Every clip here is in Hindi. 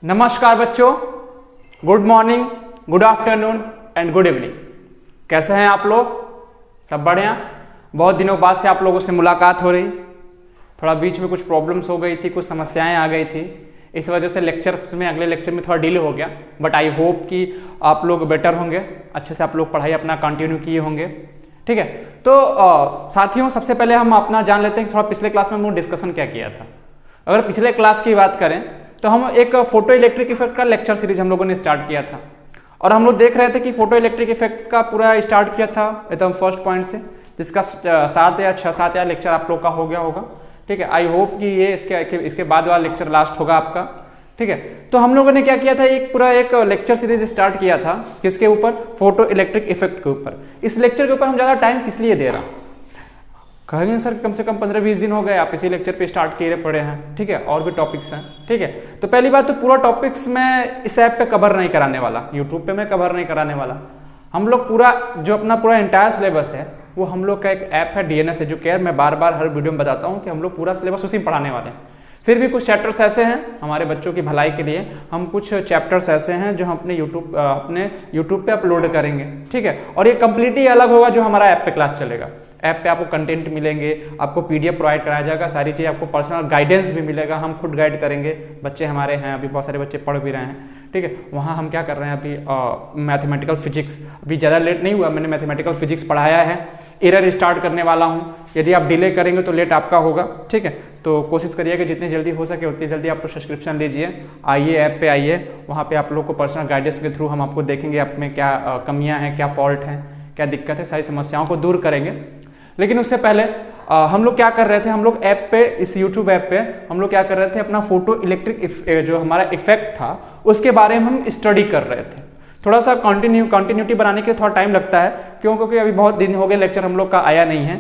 नमस्कार बच्चों, good morning, good afternoon and good evening. कैसे हैं आप लोग? सब बढ़िया। बहुत दिनों बाद से आप लोगों से मुलाकात हो रही। थोड़ा बीच में कुछ प्रॉब्लम्स हो गई थी, कुछ समस्याएं आ गई थी, इस वजह से अगले लेक्चर में थोड़ा डिले हो गया। बट आई होप कि आप लोग बेटर होंगे, अच्छे से आप लोग पढ़ाई अपना कंटिन्यू किए होंगे। ठीक है, तो साथियों, सबसे पहले हम अपना जान लेते हैं कि थोड़ा पिछले क्लास में हम लोग डिस्कशन क्या किया था। अगर पिछले क्लास की बात करें तो हम एक फोटो इलेक्ट्रिक इफेक्ट का लेक्चर सीरीज हम लोगों ने स्टार्ट किया था, और हम लोग देख रहे थे कि फोटो इलेक्ट्रिक इफेक्ट्स का पूरा स्टार्ट किया था एकदम फर्स्ट पॉइंट से, जिसका 7 या लेक्चर आप लोग का हो गया होगा। ठीक है, आई होप कि ये इसके बाद वाला लेक्चर लास्ट होगा आपका। ठीक है, तो हम लोगों ने क्या किया था, एक लेक्चर सीरीज स्टार्ट किया था। किसके ऊपर? फोटो इलेक्ट्रिक इफेक्ट के ऊपर। इस लेक्चर के ऊपर हम ज़्यादा टाइम किस लिए दे रहा हूँ? कहेंगे सर कम से कम 15-20 दिन हो गए, आप इसी लेक्चर पे स्टार्ट किए पड़े हैं। ठीक है, और भी टॉपिक्स हैं। ठीक है, तो पहली बात तो पूरा टॉपिक्स मैं इस ऐप पे कवर नहीं कराने वाला, यूट्यूब पे मैं कवर नहीं कराने वाला। हम लोग पूरा एंटायर सिलेबस है वो हम लोग का एक ऐप है DNS एजुकेयर। मैं बार बार हर वीडियो में बताता हूँ कि हम लोग पूरा सिलेबस उसी में पढ़ाने वाले हैं। फिर भी कुछ चैप्टर्स ऐसे हैं हमारे बच्चों की भलाई के लिए, हम कुछ चैप्टर्स ऐसे हैं जो हम अपने यूट्यूब पे अपलोड करेंगे। ठीक है, और ये कंप्लीटली अलग होगा जो हमारा ऐप पे क्लास चलेगा। ऐप पे आपको कंटेंट मिलेंगे, आपको PDF प्रोवाइड कराया जाएगा, सारी चीज़ आपको पर्सनल गाइडेंस भी मिलेगा, हम खुद गाइड करेंगे। बच्चे हमारे हैं, अभी बहुत सारे बच्चे पढ़ भी रहे हैं। ठीक है, वहाँ हम क्या कर रहे हैं अभी मैथमेटिकल फिजिक्स, अभी ज़्यादा लेट नहीं हुआ, मैंने मैथमेटिकल फिजिक्स पढ़ाया है। एरर स्टार्ट करने वाला हूँ, यदि आप डिले करेंगे तो लेट आपका होगा। ठीक है, तो कोशिश करिए कि जितनी जल्दी हो सके उतनी जल्दी आप लोग सब्सक्रिप्शन लीजिए, आइए ऐप पे आइए, वहाँ पे आप लोग को पर्सनल गाइडेंस के थ्रू हम आपको देखेंगे ऐप में क्या कमियाँ हैं, क्या फॉल्ट हैं, क्या दिक्कत है, सारी समस्याओं को दूर करेंगे। लेकिन उससे पहले हम लोग क्या कर रहे थे, हम लोग ऐप पे, इस यूट्यूब ऐप पे हम लोग क्या कर रहे थे, अपना फोटो इलेक्ट्रिक जो हमारा इफेक्ट था उसके बारे में हम स्टडी कर रहे थे। थोड़ा सा कंटिन्यूटी बनाने के लिए थोड़ा टाइम लगता है, क्योंकि अभी बहुत दिन हो गए लेक्चर हम लोग का आया नहीं है,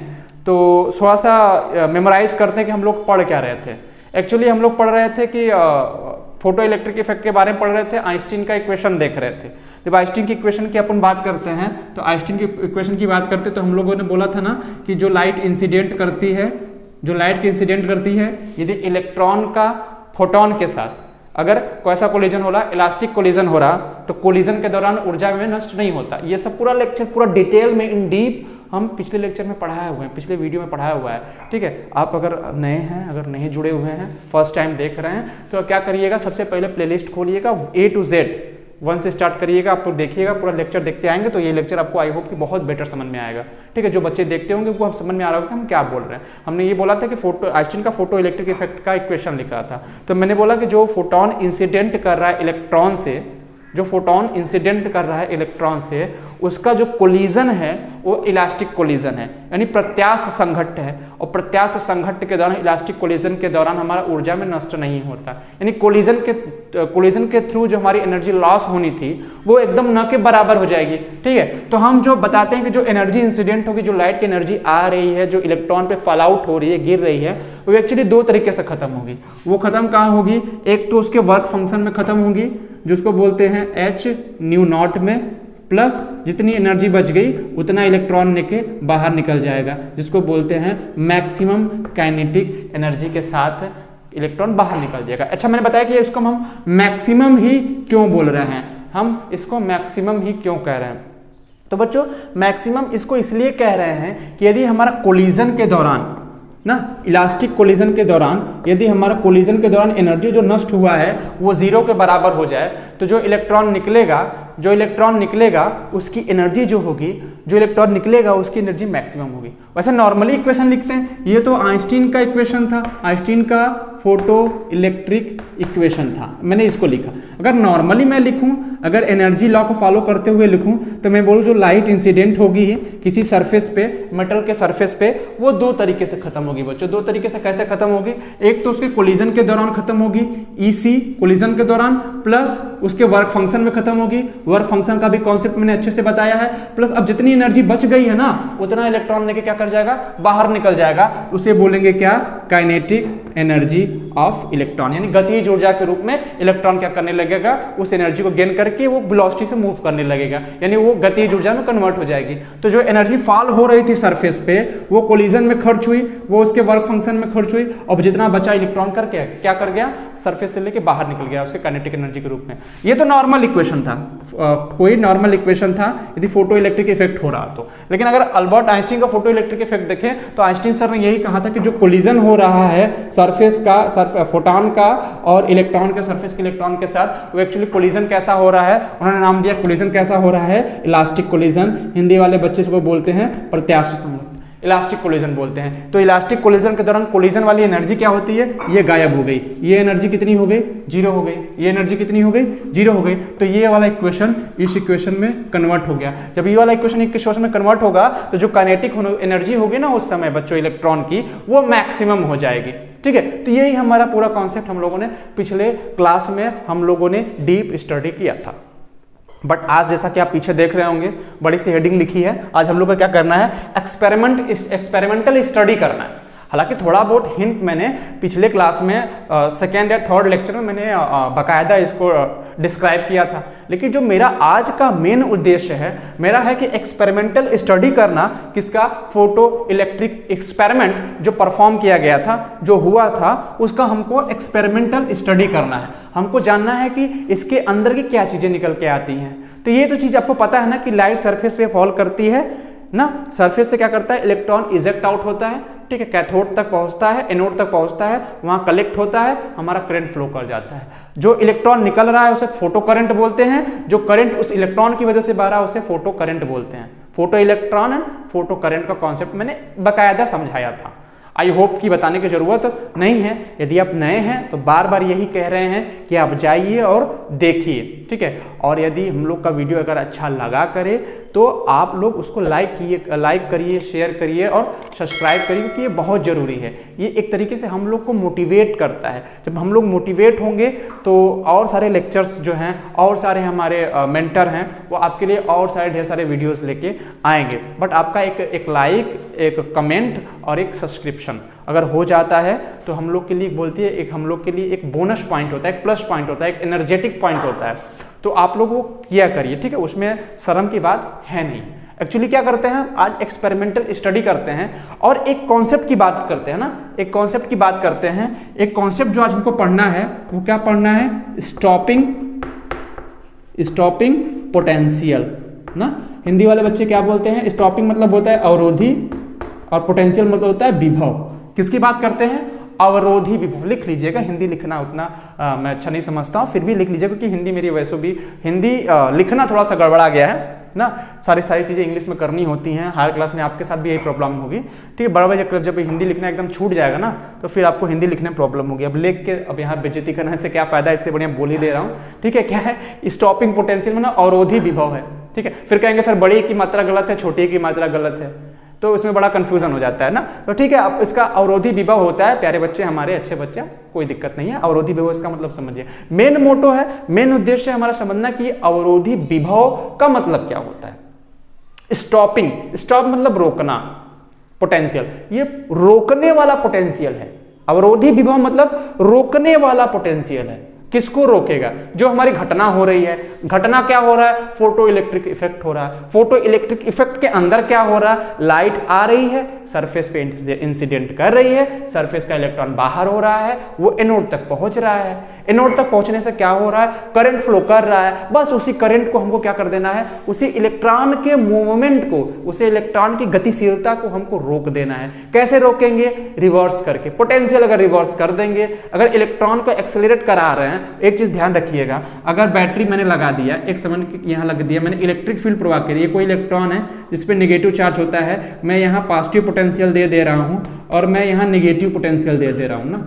तो थोड़ा सा मेमोराइज करते हैं कि हम लोग पढ़ क्या रहे थे। एक्चुअली हम लोग पढ़ रहे थे कि फोटो इलेक्ट्रिक इफेक्ट के बारे में पढ़ रहे थे, आइंस्टीन का इक्वेशन देख रहे थे। जब आइंस्टीन की इक्वेशन की अपन बात करते हैं तो आइंस्टीन की इक्वेशन की बात करते तो हम लोगों ने बोला था ना कि जो लाइट इंसिडेंट करती है यदि इलेक्ट्रॉन का फोटोन के साथ अगर कैसा कोलिजन हो रहा, इलास्टिक कोलिजन हो रहा, तो कोलिजन के दौरान ऊर्जा में नष्ट नहीं होता। ये सब पूरा लेक्चर पूरा डिटेल में इन डीप हम पिछले लेक्चर में पढ़ाए हुए हैं, पिछले वीडियो में पढ़ाया हुआ है। ठीक है, आप अगर नए हैं, अगर नहीं जुड़े हुए हैं, फर्स्ट टाइम देख रहे हैं, तो क्या करिएगा, सबसे पहले प्लेलिस्ट खोलिएगा, A to Z 1 से स्टार्ट करिएगा, आप देखिएगा, पूरा लेक्चर देखते आएंगे तो ये लेक्चर आपको आई होप कि बहुत बेटर समझ में आएगा। ठीक है, जो बच्चे देखते होंगे वो हम समझ में आ रहा होगा कि हम क्या बोल रहे हैं। हमने ये बोला था कि आइंस्टीन का फोटो इलेक्ट्रिक इफेक्ट का इक्वेशन लिखा था, तो मैंने बोला कि जो फोटोन इंसिडेंट कर रहा है इलेक्ट्रॉन से, उसका जो कोलिजन है वो इलास्टिक कोलिजन है, यानी प्रत्यास्थ संघट्ट है, और प्रत्यास्थ संघट्ट के दौरान, इलास्टिक कोलिजन के दौरान हमारा ऊर्जा में नष्ट नहीं होता, यानी कोलिजन के थ्रू जो हमारी एनर्जी लॉस होनी थी वो एकदम न के बराबर हो जाएगी। ठीक है, तो हम जो बताते हैं कि जो एनर्जी इंसिडेंट होगी, जो लाइट की एनर्जी आ रही है, जो इलेक्ट्रॉन पे फॉल आउट हो रही है, गिर रही है, वो एक्चुअली 2 तरीके से खत्म होगी। वो खत्म कहाँ होगी? एक तो उसके वर्क फंक्शन में खत्म होगी, जिसको बोलते हैं h/ν में, प्लस जितनी एनर्जी बच गई उतना इलेक्ट्रॉन लेके बाहर निकल जाएगा, जिसको बोलते हैं मैक्सिमम काइनेटिक एनर्जी के साथ इलेक्ट्रॉन बाहर निकल जाएगा। अच्छा, मैंने बताया कि इसको हम मैक्सिमम ही क्यों बोल रहे हैं, हम इसको मैक्सिमम ही क्यों कह रहे हैं। तो बच्चों, मैक्सिमम इसको इसलिए कह रहे हैं कि यदि हमारा कोलिजन के दौरान इलास्टिक कोलिजन के दौरान, यदि हमारा कोलिजन के दौरान एनर्जी जो नष्ट हुआ है वो 0 के बराबर हो जाए, तो जो इलेक्ट्रॉन निकलेगा उसकी एनर्जी उसकी एनर्जी मैक्सिमम होगी। वैसे नॉर्मली इक्वेशन लिखते हैं, ये तो आइंस्टीन का इक्वेशन था, आइंस्टीन का फोटो इलेक्ट्रिक इक्वेशन था, मैंने इसको लिखा। अगर नॉर्मली मैं लिखूं, अगर एनर्जी लॉ को फॉलो करते हुए लिखूं, तो मैं बोलूं जो लाइट इंसिडेंट होगी किसी सरफेस पे, मेटल के सरफेस पे, वो 2 तरीके से खत्म होगी बच्चों। 2 तरीके से कैसे खत्म होगी? एक तो उसके कोलिजन के दौरान खत्म होगी, EC कोलिजन के दौरान, प्लस उसके वर्क फंक्शन में खत्म होगी, वर्क फंक्शन का भी कॉन्सेप्ट मैंने अच्छे से बताया है। प्लस अब जितनी एनर्जी बच गई है ना, उतना इलेक्ट्रॉन लेके क्या कर जाएगा, बाहर निकल जाएगा, उसे बोलेंगे क्या, काइनेटिक एनर्जी ऑफ इलेक्ट्रॉन, यानी गतिज ऊर्जा के रूप में इलेक्ट्रॉन क्या करने लगेगा, उस एनर्जी को गेन करके वो वेलोसिटी से मूव करने लगेगा, यानी वो गतिज ऊर्जा में कन्वर्ट हो जाएगी। तो जो एनर्जी फॉल हो रही थी सरफेस पे वो कोलिजन में खर्च हुई, वो उसके वर्क फंक्शन में खर्च हुई, और जितना बचा इलेक्ट्रॉन करके क्या कर गया, सरफेस से लेके बाहर निकल गया उसके काइनेटिक एनर्जी के रूप में। ये तो नॉर्मल इक्वेशन था, कोई नॉर्मल इक्वेशन था यदि फोटो इलेक्ट्रिक इफेक्ट हो रहा तो। लेकिन अगर अल्बर्ट आइंस्टीन का फोटो इलेक्ट्रिक इफेक्ट देखें तो आइंस्टीन सर ने यही कहा था कि जो कोलिजन हो रहा है सरफेस का, फोटॉन का और इलेक्ट्रॉन के, सरफेस के इलेक्ट्रॉन के साथ, वो एक्चुअली कोलिजन कैसा हो रहा है, उन्होंने नाम दिया कोलिजन कैसा हो रहा है, इलास्टिक कोलिजन। हिंदी वाले बच्चे इसको बोलते हैं प्रत्यास्थ संघटन, इलास्टिक कोलिजन बोलते हैं। तो इलास्टिक कोलिजन के दौरान कोलिजन वाली एनर्जी क्या होती है, ये गायब हो गई, ये एनर्जी कितनी हो गई, जीरो हो गई, ये एनर्जी कितनी हो गई, जीरो हो गई। तो ये वाला इक्वेशन इस इक्वेशन में कन्वर्ट हो गया। जब ये वाला इक्वेशन इक्वेशन में कन्वर्ट होगा तो जो काइनेटिक एनर्जी होगी ना उस समय बच्चों इलेक्ट्रॉन की, वो मैक्सिमम हो जाएगी। ठीक है, तो यही हमारा पूरा कॉन्सेप्ट हम लोगों ने पिछले क्लास में हम लोगों ने डीप स्टडी किया था। बट आज जैसा कि आप पीछे देख रहे होंगे बड़ी सी हेडिंग लिखी है, आज हम लोग को क्या करना है, एक्सपेरिमेंटल स्टडी करना है। हालांकि थोड़ा बहुत हिंट मैंने पिछले क्लास में सेकेंड या थर्ड लेक्चर में मैंने बाकायदा इसको डिस्क्राइब किया था, लेकिन जो मेरा आज का मेन उद्देश्य है मेरा है कि एक्सपेरिमेंटल स्टडी करना, किसका, फोटो इलेक्ट्रिक एक्सपेरिमेंट जो परफॉर्म किया गया था, जो हुआ था, उसका हमको एक्सपेरिमेंटल स्टडी करना है। हमको जानना है कि इसके अंदर की क्या चीजें निकल के आती हैं। तो ये तो चीज आपको पता है ना कि लाइट सरफेस पे फॉल करती है ना, सरफेस से क्या करता है, इलेक्ट्रॉन इजेक्ट आउट होता है, ठीक है, कैथोड तक पहुंचता है, एनोड तक पहुंचता है, वहां कलेक्ट होता है, हमारा करंट फ्लो कर जाता है। जो इलेक्ट्रॉन निकल रहा है उसे फोटो करंट बोलते हैं, जो करंट उस इलेक्ट्रॉन की वजह से बह रहा है उसे फोटो करंट बोलते हैं। Photo electron and photo current का कॉन्सेप्ट मैंने बाकायदा समझाया था। आई होप कि बताने की जरूरत नहीं है। यदि आप नए हैं तो बार बार यही कह रहे हैं कि आप जाइए और देखिए, ठीक है। और यदि हम लोग का वीडियो अगर अच्छा लगा करे तो आप लोग उसको लाइक करिए, शेयर करिए और सब्सक्राइब करिए, क्योंकि ये बहुत ज़रूरी है। ये एक तरीके से हम लोग को मोटिवेट करता है। जब हम लोग मोटिवेट होंगे तो और सारे लेक्चर्स जो हैं, और सारे हमारे मेंटर हैं, वो आपके लिए और सारे ढेर सारे वीडियोस लेके आएंगे। बट आपका एक लाइक, एक कमेंट और एक सब्सक्रिप्शन अगर हो जाता है तो हम लोग के लिए बोलती है, एक हम लोग के लिए एक बोनस पॉइंट होता है, एक प्लस पॉइंट होता है, एक एनर्जेटिक पॉइंट होता है। तो आप लोग वो किया करिए, ठीक है, उसमें शर्म की बात है नहीं। एक्चुअली क्या करते हैं, आज एक्सपेरिमेंटल स्टडी करते हैं और एक कॉन्सेप्ट की बात करते हैं ना, एक कॉन्सेप्ट की बात करते हैं। एक कॉन्सेप्ट जो आज हमको पढ़ना है वो क्या पढ़ना है, स्टॉपिंग पोटेंशियल ना। हिंदी वाले बच्चे क्या बोलते हैं, स्टॉपिंग मतलब होता है अवरोधी और पोटेंशियल मतलब होता है विभव। किसकी बात करते हैं, अवरोधी विभव। लिख लीजिएगा, हिंदी लिखना उतना मैं अच्छा नहीं समझता हूँ, फिर भी लिख लीजिएगा क्योंकि हिंदी मेरी वैसे भी हिंदी लिखना थोड़ा सा गड़बड़ा गया है ना। सारी चीज़ें इंग्लिश में करनी होती हैं। हायर क्लास में आपके साथ भी यही प्रॉब्लम होगी, ठीक है। बड़ा बड़ा जब हिंदी लिखना एकदम छूट जाएगा ना तो फिर आपको हिंदी लिखने में प्रॉब्लम होगी। अब लिख के अब यहाँ बेइज्जती करने से क्या फायदा, इससे बढ़िया बोल ही दे रहा हूँ, ठीक है। क्या है, स्टॉपिंग पोटेंशियल में ना अवरोधी विभव है, ठीक है। फिर कहेंगे सर बड़ी की मात्रा गलत है, छोटी की मात्रा गलत है, तो उसमें बड़ा कंफ्यूजन हो जाता है ना। तो ठीक है, अब इसका अवरोधी विभव होता है। प्यारे बच्चे, हमारे अच्छे बच्चे, कोई दिक्कत नहीं है। अवरोधी विभव इसका मतलब समझिए। मेन मोटो है, मेन उद्देश्य है हमारा समझना कि अवरोधी विभव का मतलब क्या होता है। स्टॉपिंग, स्टॉप मतलब रोकना, पोटेंशियल ये रोकने वाला पोटेंशियल है। अवरोधी विभव मतलब रोकने वाला पोटेंशियल है। किसको रोकेगा, जो हमारी घटना हो रही है। घटना क्या हो रहा है, फोटो इलेक्ट्रिक इफेक्ट हो रहा है। फोटो इलेक्ट्रिक इफेक्ट के अंदर क्या हो रहा है, लाइट आ रही है, सरफेस पे इंसिडेंट कर रही है, सरफेस का इलेक्ट्रॉन बाहर हो रहा है, वो एनोड तक पहुंच रहा है। एनोड तक पहुंचने से क्या हो रहा है, करंट फ्लो कर रहा है। बस उसी करंट को हमको क्या कर देना है, उसी इलेक्ट्रॉन के मूवमेंट को, उसे इलेक्ट्रॉन की गतिशीलता को हमको रोक देना है। कैसे रोकेंगे, रिवर्स करके। पोटेंशियल अगर रिवर्स कर देंगे, अगर इलेक्ट्रॉन को एक्सेलरेट करा रहे हैं, एक चीज ध्यान रखिएगा, अगर बैटरी मैंने लगा दिया, एक समय यहां लग दिया मैंने, इलेक्ट्रिक फील्ड प्रवाह करिए, कोई इलेक्ट्रॉन है जिसपे नेगेटिव चार्ज होता है, मैं यहां पॉजिटिव पोटेंशियल दे रहा हूं और मैं यहां नेगेटिव पोटेंशियल दे रहा हूं ना,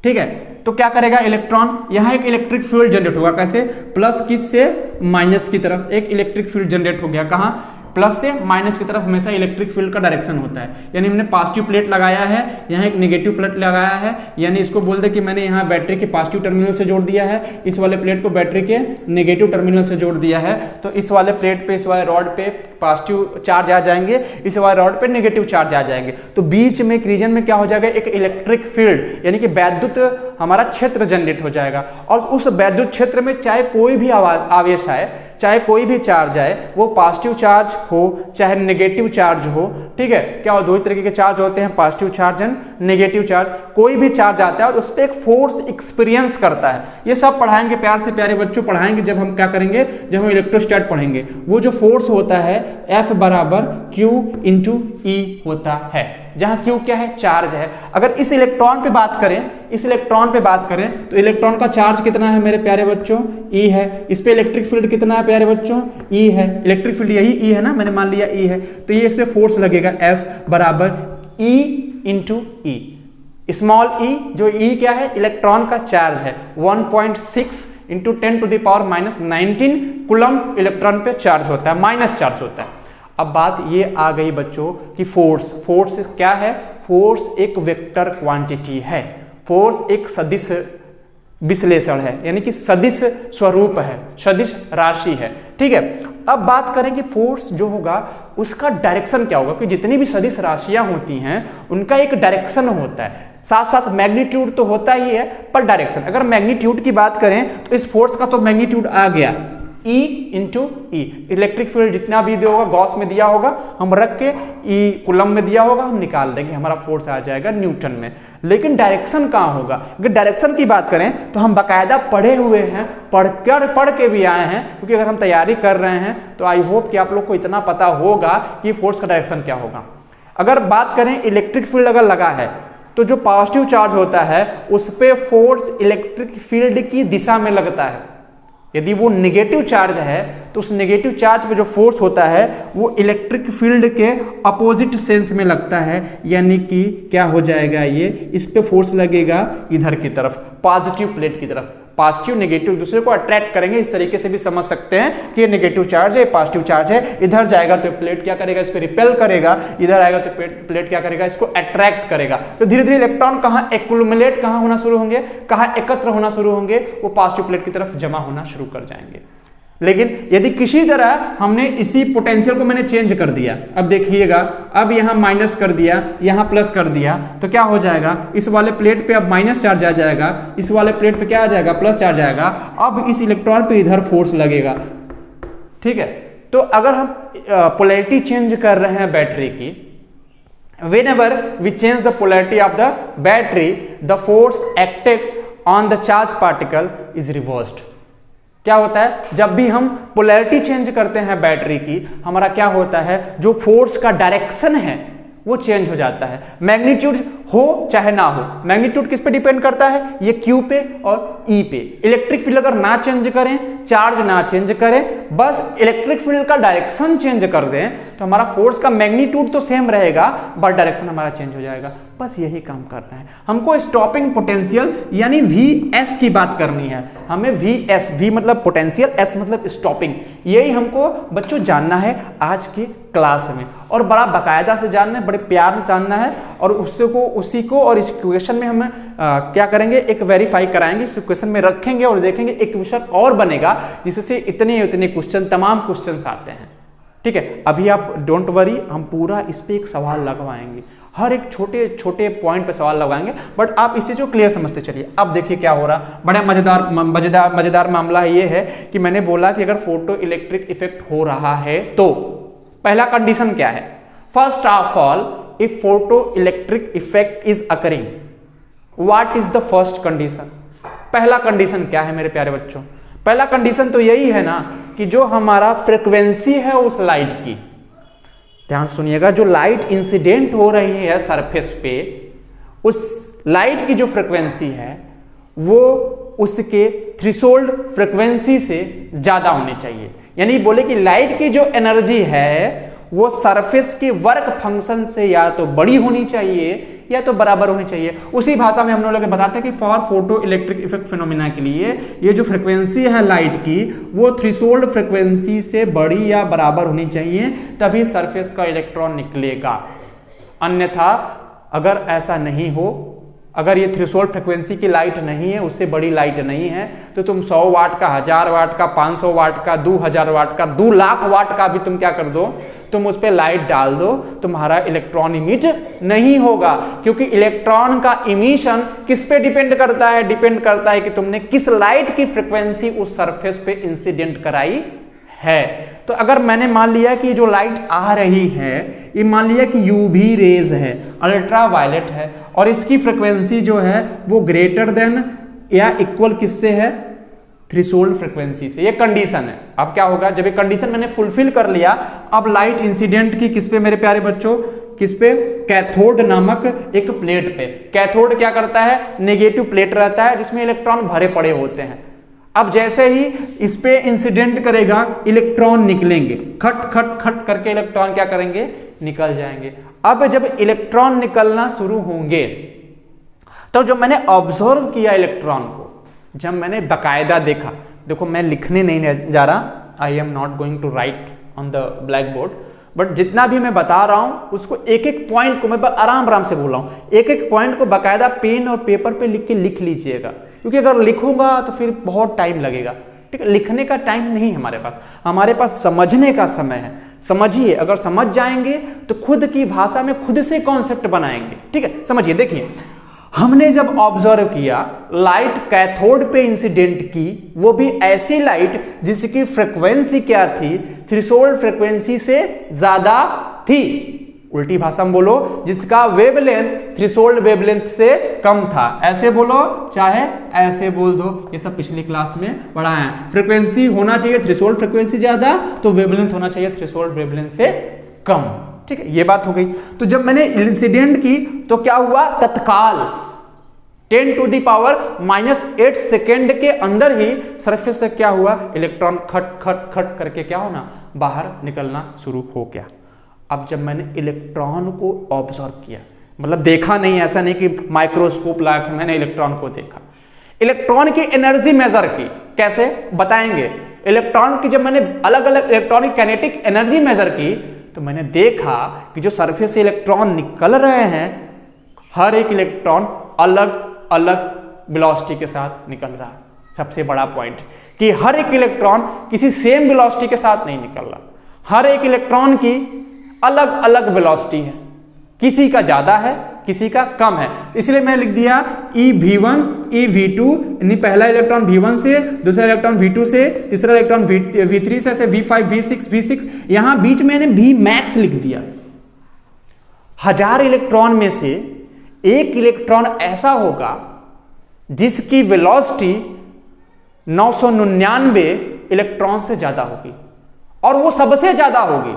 ठीक है। तो क्या करेगा इलेक्ट्रॉन, यहां एक इलेक्ट्रिक फील्ड जनरेट होगा। कैसे, प्लस की से माइनस की तरफ एक इलेक्ट्रिक फील्ड जनरेट हो गया। कहां, प्लस से माइनस की तरफ हमेशा इलेक्ट्रिक फील्ड का डायरेक्शन होता है। यानी हमने पॉजिटिव प्लेट लगाया है, यहाँ एक नेगेटिव प्लेट लगाया है, यानी इसको बोल दे कि मैंने यहाँ बैटरी के पॉजिटिव टर्मिनल से जोड़ दिया है, इस वाले प्लेट को बैटरी के नेगेटिव टर्मिनल से जोड़ दिया है। तो इस वाले प्लेट पे, इस वाले रॉड पे पॉजिटिव चार्ज आ जाएंगे, इस वाले रॉड पे नेगेटिव चार्ज आ जाएंगे। तो बीच में एक रीजन में क्या हो जाएगा, एक इलेक्ट्रिक फील्ड यानी कि वैद्युत हमारा क्षेत्र जनरेट हो जाएगा। और उस वैद्युत क्षेत्र में चाहे कोई भी आवेश आए, चाहे कोई भी चार्ज आए, वो पॉजिटिव चार्ज हो चाहे नेगेटिव चार्ज हो, ठीक है, क्या हो, दो ही तरीके के चार्ज होते हैं, positive charge and negative charge. कोई भी चार्ज आता है और उस पर एक फोर्स एक्सपीरियंस करता है। ये सब पढ़ाएंगे, प्यार से प्यारे बच्चों पढ़ाएंगे जब हम क्या करेंगे, जब हम इलेक्ट्रोस्टैट पढ़ेंगे। वो जो फोर्स होता है F बराबर Q इंटू E होता है, जहां Q क्या है, चार्ज है। अगर इस इलेक्ट्रॉन पे बात करें, इस इलेक्ट्रॉन पे बात करें तो इलेक्ट्रॉन का चार्ज कितना है मेरे प्यारे बच्चों, E है। इस पे इलेक्ट्रिक फील्ड कितना है प्यारे बच्चों, E है। इलेक्ट्रिक फील्ड यही E है ना, मैंने मान लिया E है, तो ये इस पे फोर्स लगेगा F बराबर E into E। Small e, जो E क्या है, इलेक्ट्रॉन का चार्ज है, 1.6 इंटू 10⁻⁻19 कूलम इलेक्ट्रॉन पे चार्ज होता है, माइनस चार्ज होता है। अब बात ये आ गई बच्चों कि फोर्स क्या है, फोर्स एक वेक्टर क्वांटिटी है, फोर्स एक सदिश विश्लेषण है, यानी कि सदिश स्वरूप है, सदिश राशि है, ठीक है। अब बात करें कि फोर्स जो होगा उसका डायरेक्शन क्या होगा, कि जितनी भी सदिश राशियां होती हैं उनका एक डायरेक्शन होता है, साथ साथ मैग्नीट्यूड तो होता ही है, पर डायरेक्शन, अगर मैग्नीट्यूड की बात करें तो इस फोर्स का तो मैग्नीट्यूड आ गया E इंटू ई। इलेक्ट्रिक फील्ड जितना भी दिया होगा, गॉस में दिया होगा, हम रख के E कूलम में दिया होगा, हम निकाल देंगे, हमारा फोर्स आ जाएगा न्यूटन में। लेकिन डायरेक्शन कहाँ होगा, अगर डायरेक्शन की बात करें तो हम बाकायदा पढ़े हुए हैं, पढ़ के भी आए हैं, क्योंकि अगर हम तैयारी कर रहे हैं तो आई होप कि आप लोग को इतना पता होगा कि फोर्स का डायरेक्शन क्या होगा। अगर बात करें इलेक्ट्रिक फील्ड अगर लगा है तो जो पॉजिटिव चार्ज होता है उस पर फोर्स इलेक्ट्रिक फील्ड की दिशा में लगता है। यदि वो नेगेटिव चार्ज है तो उस नेगेटिव चार्ज पे जो फोर्स होता है वो इलेक्ट्रिक फील्ड के अपोजिट सेंस में लगता है, यानी कि क्या हो जाएगा, ये इस पे फोर्स लगेगा इधर की तरफ, पॉजिटिव प्लेट की तरफ। पॉजिटिव नेगेटिव दूसरे को अट्रैक्ट करेंगे, इस तरीके से भी समझ सकते हैं कि ये नेगेटिव चार्ज है, पॉजिटिव चार्ज है, इधर जाएगा तो प्लेट क्या करेगा, इसको रिपेल करेगा, इधर आएगा तो प्लेट क्या करेगा, इसको अट्रैक्ट करेगा। तो धीरे धीरे इलेक्ट्रॉन कहाँ एक्युमुलेट कहाँ होना शुरू होंगे, कहाँ एकत्र होना शुरू होंगे, वो पॉजिटिव प्लेट की तरफ जमा होना शुरू कर जाएंगे। लेकिन यदि किसी तरह हमने इसी पोटेंशियल को मैंने चेंज कर दिया, अब देखिएगा, अब यहां माइनस कर दिया, यहां प्लस कर दिया, तो क्या हो जाएगा, इस वाले प्लेट पे अब माइनस चार्ज आ जाएगा, इस वाले प्लेट पे क्या आ जाएगा, प्लस चार्ज आएगा। अब इस इलेक्ट्रॉन पे इधर फोर्स लगेगा, ठीक है। तो अगर हम पोलैरिटी चेंज कर रहे हैं बैटरी की, whenever we change the polarity of the battery, the force acted on the charged particle is reversed। क्या होता है, जब भी हम पोलैरिटी चेंज करते हैं बैटरी की, हमारा क्या होता है, जो फोर्स का डायरेक्शन है वो चेंज हो जाता है। मैग्नीट्यूड हो चाहे ना हो, मैग्नीट्यूड किस पे डिपेंड करता है, ये Q पे और E पे। इलेक्ट्रिक फील्ड अगर ना चेंज करें, चार्ज ना चेंज करें, बस इलेक्ट्रिक फील्ड का डायरेक्शन चेंज कर दें, तो हमारा फोर्स का मैग्नीट्यूड तो सेम रहेगा बट डायरेक्शन हमारा चेंज हो जाएगा। बस यही काम कर रहे हैं। हमको स्टॉपिंग पोटेंशियल यानी Vs की बात करनी है, हमें Vs, V मतलब पोटेंशियल, S मतलब स्टॉपिंग, यही हमको बच्चों जानना है आज की क्लास में, और बड़ा बाकायदा से जानना है, बड़े प्यार से जानना है, और उसी को और इस क्वेश्चन में हम क्या करेंगे, एक वेरीफाई कराएंगे, इस क्वेश्चन में रखेंगे और देखेंगे एक क्वेश्चन और बनेगा जिससे इतने क्वेश्चन, तमाम क्वेश्चंस आते हैं, ठीक है। अभी आप डोंट वरी, हम पूरा इस पे एक सवाल लगवाएंगे, हर एक छोटे छोटे पॉइंट पे सवाल लगाएंगे, बट आप इसे जो क्लियर समझते चलिए। अब देखिए क्या हो रहा, बड़ा मजेदार मामला ये है कि मैंने बोला कि अगर फोटो इलेक्ट्रिक इफेक्ट हो रहा है तो पहला कंडीशन क्या है, first of all if photo electric effect is occurring, what is the first condition. पहला कंडीशन क्या है मेरे प्यारे बच्चों, पहला कंडीशन तो यही है ना कि जो हमारा फ्रीक्वेंसी है उस लाइट की, ध्यान सुनिएगा, जो लाइट इंसिडेंट हो रही है सरफेस पे, उस लाइट की जो फ्रीक्वेंसी है वो उसके थ्रेशोल्ड फ्रीक्वेंसी से ज्यादा होनी चाहिए। यानी बोले कि लाइट की जो एनर्जी है वो सरफेस के वर्क फंक्शन से या तो बड़ी होनी चाहिए या तो बराबर होनी चाहिए। उसी भाषा में हम लोग बताते हैं कि for photo electric effect phenomena के लिए ये जो फ्रिक्वेंसी है लाइट की वो थ्रेशोल्ड फ्रिक्वेंसी से बड़ी या बराबर होनी चाहिए, तभी सरफेस का इलेक्ट्रॉन निकलेगा। अन्यथा अगर ऐसा नहीं हो, अगर ये थ्रेशोल्ड फ्रिक्वेंसी की लाइट नहीं है, उससे बड़ी लाइट नहीं है, तो तुम 100 वाट का, 1000 वाट का, 500 वाट का, 2000 वाट का, 2 लाख वाट का भी तुम क्या कर दो, तुम उस पर लाइट डाल दो, तुम्हारा इलेक्ट्रॉन इमिट नहीं होगा। क्योंकि इलेक्ट्रॉन का इमिशन किस पे डिपेंड करता है? डिपेंड करता है कि तुमने किस लाइट की फ्रिक्वेंसी उस सरफेस पे इंसिडेंट कराई है। तो अगर मैंने मान लिया कि जो लाइट आ रही है ये मान लिया कि यूवी रेज है, अल्ट्रा वायलेट है, और इसकी फ्रिक्वेंसी जो है वो ग्रेटर देन या इक्वल किससे है? थ्रेशोल्ड फ्रिक्वेंसी से। ये कंडीशन है। अब क्या होगा, जब ये कंडीशन मैंने फुलफिल कर लिया, अब लाइट इंसिडेंट की किस पे मेरे प्यारे बच्चों? किस पे? कैथोड नामक एक प्लेट पे। कैथोड क्या करता है? नेगेटिव प्लेट रहता है जिसमें इलेक्ट्रॉन भरे पड़े होते हैं। अब जैसे ही इस पे इंसिडेंट करेगा, इलेक्ट्रॉन निकलेंगे, खट खट खट करके इलेक्ट्रॉन क्या करेंगे? निकल जाएंगे। अब जब इलेक्ट्रॉन निकलना शुरू होंगे, तो जब मैंने ऑब्जर्व किया इलेक्ट्रॉन को, जब मैंने बकायदा देखा, देखो मैं लिखने नहीं जा रहा, I am not going to write on the blackboard, but जितना भी मैं बता रहा हूं उसको एक एक पॉइंट को मैं आराम आराम से बोल रहा हूं, एक एक पॉइंट को बकायदा पेन और पेपर पे लिख लीजिएगा, क्योंकि अगर लिखूंगा तो फिर बहुत टाइम लगेगा। ठीक है, लिखने का टाइम नहीं है हमारे पास समझने का समय है। समझिए, अगर समझ जाएंगे तो खुद की भाषा में खुद से कॉन्सेप्ट बनाएंगे। ठीक है, समझिए। देखिए, हमने जब ऑब्जर्व किया लाइट कैथोड पे इंसिडेंट की, वो भी ऐसी लाइट जिसकी फ्रीक्वेंसी क्या थी? थ्रेशोल्ड फ्रीक्वेंसी से ज्यादा थी। उल्टी भाषा में बोलो, जिसका वेवलेंथ थ्रेशोल्ड वेवलेंथ से कम था। ऐसे बोलो चाहे ऐसे बोल दो, ये सब पिछली क्लास में पढ़ा है। फ्रीक्वेंसी होना चाहिए थ्रेशोल्ड फ्रीक्वेंसी ज्यादा, तो वेवलेंथ होना चाहिए थ्रेशोल्ड वेवलेंथ से कम। ठीक है, ये बात हो गई। तो जब मैंने इंसिडेंट की तो क्या हुआ? तत्काल 10⁻⁸ सेकेंड के अंदर ही सरफेस से क्या हुआ? इलेक्ट्रॉन खट खट खट करके क्या होना? बाहर निकलना शुरू हो गया। अब जब मैंने इलेक्ट्रॉन को ऑब्जर्व किया, मतलब देखा नहीं, ऐसा नहीं कि माइक्रोस्कोप ला के मैंने इलेक्ट्रॉन को देखा, इलेक्ट्रॉन की एनर्जी मेजर की। कैसे बताएंगे? इलेक्ट्रॉन की जब मैंने अलग अलग इलेक्ट्रॉनिक काइनेटिक एनर्जी मेजर की, तो मैंने देखा कि जो सरफेस से इलेक्ट्रॉन निकल रहे हैं, हर एक इलेक्ट्रॉन अलग अलग वेलोसिटी के साथ निकल रहा है। सबसे बड़ा पॉइंट कि हर एक इलेक्ट्रॉन किसी सेम वेलोसिटी के साथ नहीं निकल रहा, हर एक इलेक्ट्रॉन की अलग अलग वेलोसिटी है, किसी का ज्यादा है किसी का कम है। इसलिए मैं लिख दिया eV1 eV2, यानी पहला इलेक्ट्रॉन V1 से, दूसरा इलेक्ट्रॉन V2 से, तीसरा इलेक्ट्रॉन V3 से, V5 V6 यहां बीच में मैंने Vmax लिख दिया। 1000 इलेक्ट्रॉन में से एक इलेक्ट्रॉन ऐसा होगा जिसकी वेलोसिटी 999 इलेक्ट्रॉन से ज्यादा होगी, और वो सबसे ज्यादा होगी,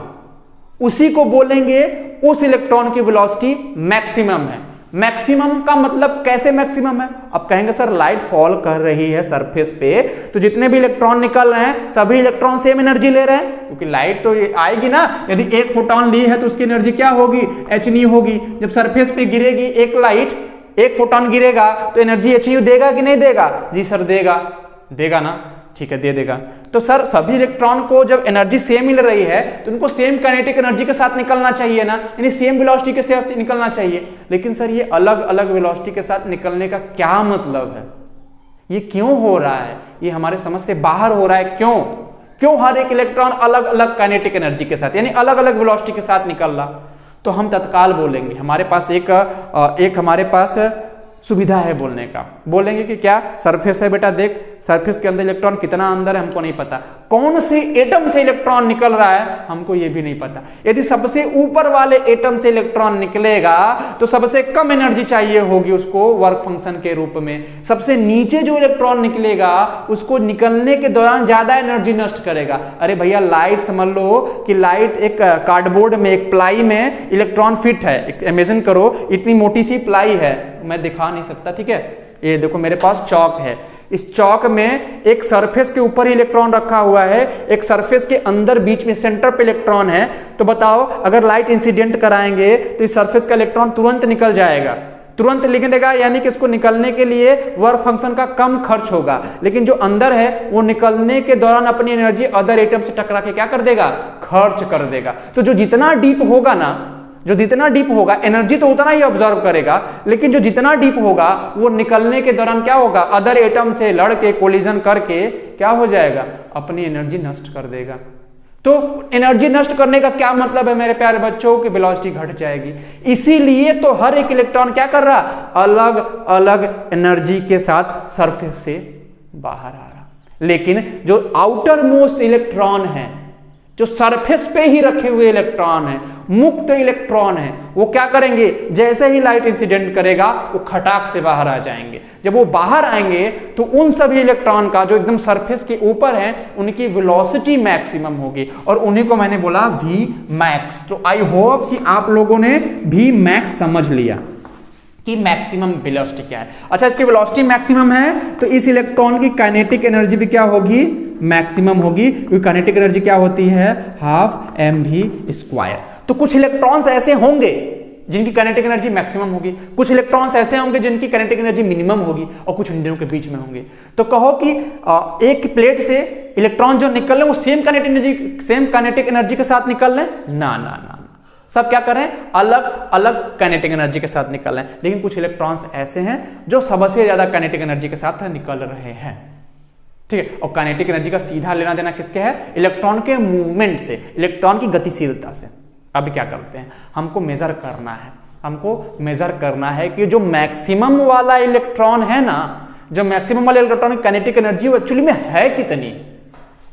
उसी को बोलेंगे उस इलेक्ट्रॉन की वेलोसिटी मैक्सिमम है। मैक्सिमम का मतलब कैसे मैक्सिमम है? अब कहेंगे सर लाइट फॉल कर रही है सरफेस पे, तो जितने भी इलेक्ट्रॉन निकल रहे हैं सभी इलेक्ट्रॉन सेम एनर्जी ले रहे हैं, क्योंकि लाइट तो आएगी ना। यदि एक फोटोन ली है तो उसकी एनर्जी क्या होगी? hν होगी। जब सरफेस पे गिरेगी एक लाइट, एक फोटोन गिरेगा तो एनर्जी hν देगा कि नहीं देगा? जी सर देगा ना। ठीक है, दे देगा। तो सर सभी इलेक्ट्रॉन को जब एनर्जी सेम मिल रही है तो उनको सेम काइनेटिक एनर्जी के साथ निकलना चाहिए ना, यानी सेम वेलोसिटी के साथ निकलना चाहिए। लेकिन सर ये अलग अलग वेलोसिटी के साथ निकलने का क्या मतलब है? ये क्यों हो रहा है? ये हमारे समझ से बाहर हो रहा है। क्यों हर एक इलेक्ट्रॉन अलग अलग काइनेटिक एनर्जी के साथ, यानी अलग अलग वेलोसिटी के साथ निकल रहा? तो हम तत्काल बोलेंगे, हमारे पास एक हमारे पास सुविधा है बोलने का। बोलेंगे कि क्या? सरफेस है बेटा, देख सरफेस के अंदर इलेक्ट्रॉन कितना अंदर है हमको नहीं पता, कौन से एटम से इलेक्ट्रॉन निकल रहा है हमको ये भी नहीं पता। यदि सबसे ऊपर वाले एटम से इलेक्ट्रॉन निकलेगा तो सबसे कम एनर्जी चाहिए होगी उसको वर्क फंक्शन के रूप में। सबसे नीचे जो इलेक्ट्रॉन निकलेगा उसको निकलने के दौरान ज्यादा एनर्जी नष्ट करेगा। अरे भैया लाइट समझ लो कि लाइट एक कार्डबोर्ड में, एक प्लाई में इलेक्ट्रॉन फिट है। इमेजिन करो इतनी मोटी सी प्लाई है, मैं दिखा नहीं सकता, ठीक है। ये देखो मेरे पास चौक है, इस चौक में एक सरफेस के ऊपर ही इलेक्ट्रॉन रखा हुआ है, एक सरफेस के अंदर बीच में सेंटर पे इलेक्ट्रॉन है। तो बताओ अगर लाइट इंसिडेंट कराएंगे तो इस सरफेस का इलेक्ट्रॉन तुरंत निकल जाएगा, तुरंत निकलेगा, यानी कि इसको निकलने के लिए वर्क फंक्शन का कम खर्च होगा। लेकिन जो अंदर है वो निकलने के दौरान अपनी एनर्जी अदर एटम से टकरा के क्या कर देगा, खर्च कर देगा। तो जो जितना डीप होगा ना, जो जितना डीप होगा एनर्जी तो उतना ही ऑब्जर्व करेगा, लेकिन जो जितना डीप होगा वो निकलने के दौरान क्या होगा, अदर एटम से लड़के कोलिजन करके क्या हो जाएगा, अपनी एनर्जी नष्ट कर देगा। तो एनर्जी नष्ट करने का क्या मतलब है मेरे प्यारे बच्चों, की वेलोसिटी घट जाएगी। इसीलिए तो हर एक इलेक्ट्रॉन क्या कर रहा, अलग अलग एनर्जी के साथ सरफेस से बाहर आ रहा। लेकिन जो आउटर मोस्ट इलेक्ट्रॉन है, जो सरफेस पे ही रखे हुए इलेक्ट्रॉन है, मुक्त इलेक्ट्रॉन है, वो क्या करेंगे, जैसे ही लाइट इंसिडेंट करेगा वो खटाक से बाहर आ जाएंगे। जब वो बाहर आएंगे तो उन सभी इलेक्ट्रॉन का जो एकदम सरफेस के ऊपर है उनकी वेलोसिटी मैक्सिमम होगी, और उन्हीं को मैंने बोला वी मैक्स। तो आई होप कि आप लोगों ने वी मैक्स समझ लिया कि मैक्सिमम वेलोसिटी क्या है। अच्छा, इसकी वेलोसिटी मैक्सिमम है तो इस इलेक्ट्रॉन की काइनेटिक एनर्जी भी क्या होगी, मैक्सिमम होगी, क्योंकि काइनेटिक एनर्जी क्या होती है, हाफ mv²। तो कुछ इलेक्ट्रॉन्स ऐसे होंगे जिनकी काइनेटिक एनर्जी मैक्सिमम होगी, कुछ इलेक्ट्रॉन्स ऐसे होंगे जिनकी काइनेटिक एनर्जी मिनिमम होगी, और कुछ इन दोनों के बीच में होंगे। तो कहो कि एक प्लेट से इलेक्ट्रॉन जो निकल रहे वो सेम काइनेटिक एनर्जी के साथ निकल रहे, ना, सब क्या करें, अलग अलग काइनेटिक एनर्जी के साथ निकल रहे हैं। लेकिन कुछ इलेक्ट्रॉन्स ऐसे हैं जो सबसे ज्यादा काइनेटिक एनर्जी के साथ निकल रहे हैं, ठीक है। और काइनेटिक एनर्जी का सीधा लेना देना किसके है, इलेक्ट्रॉन के मूवमेंट से, इलेक्ट्रॉन की गतिशीलता से। अब क्या करते हैं, हमको मेजर करना है कि जो मैक्सिमम वाला इलेक्ट्रॉन है ना, जो मैक्सिमम वाले इलेक्ट्रॉन की काइनेटिक एनर्जी वो एक्चुअली में है कितनी,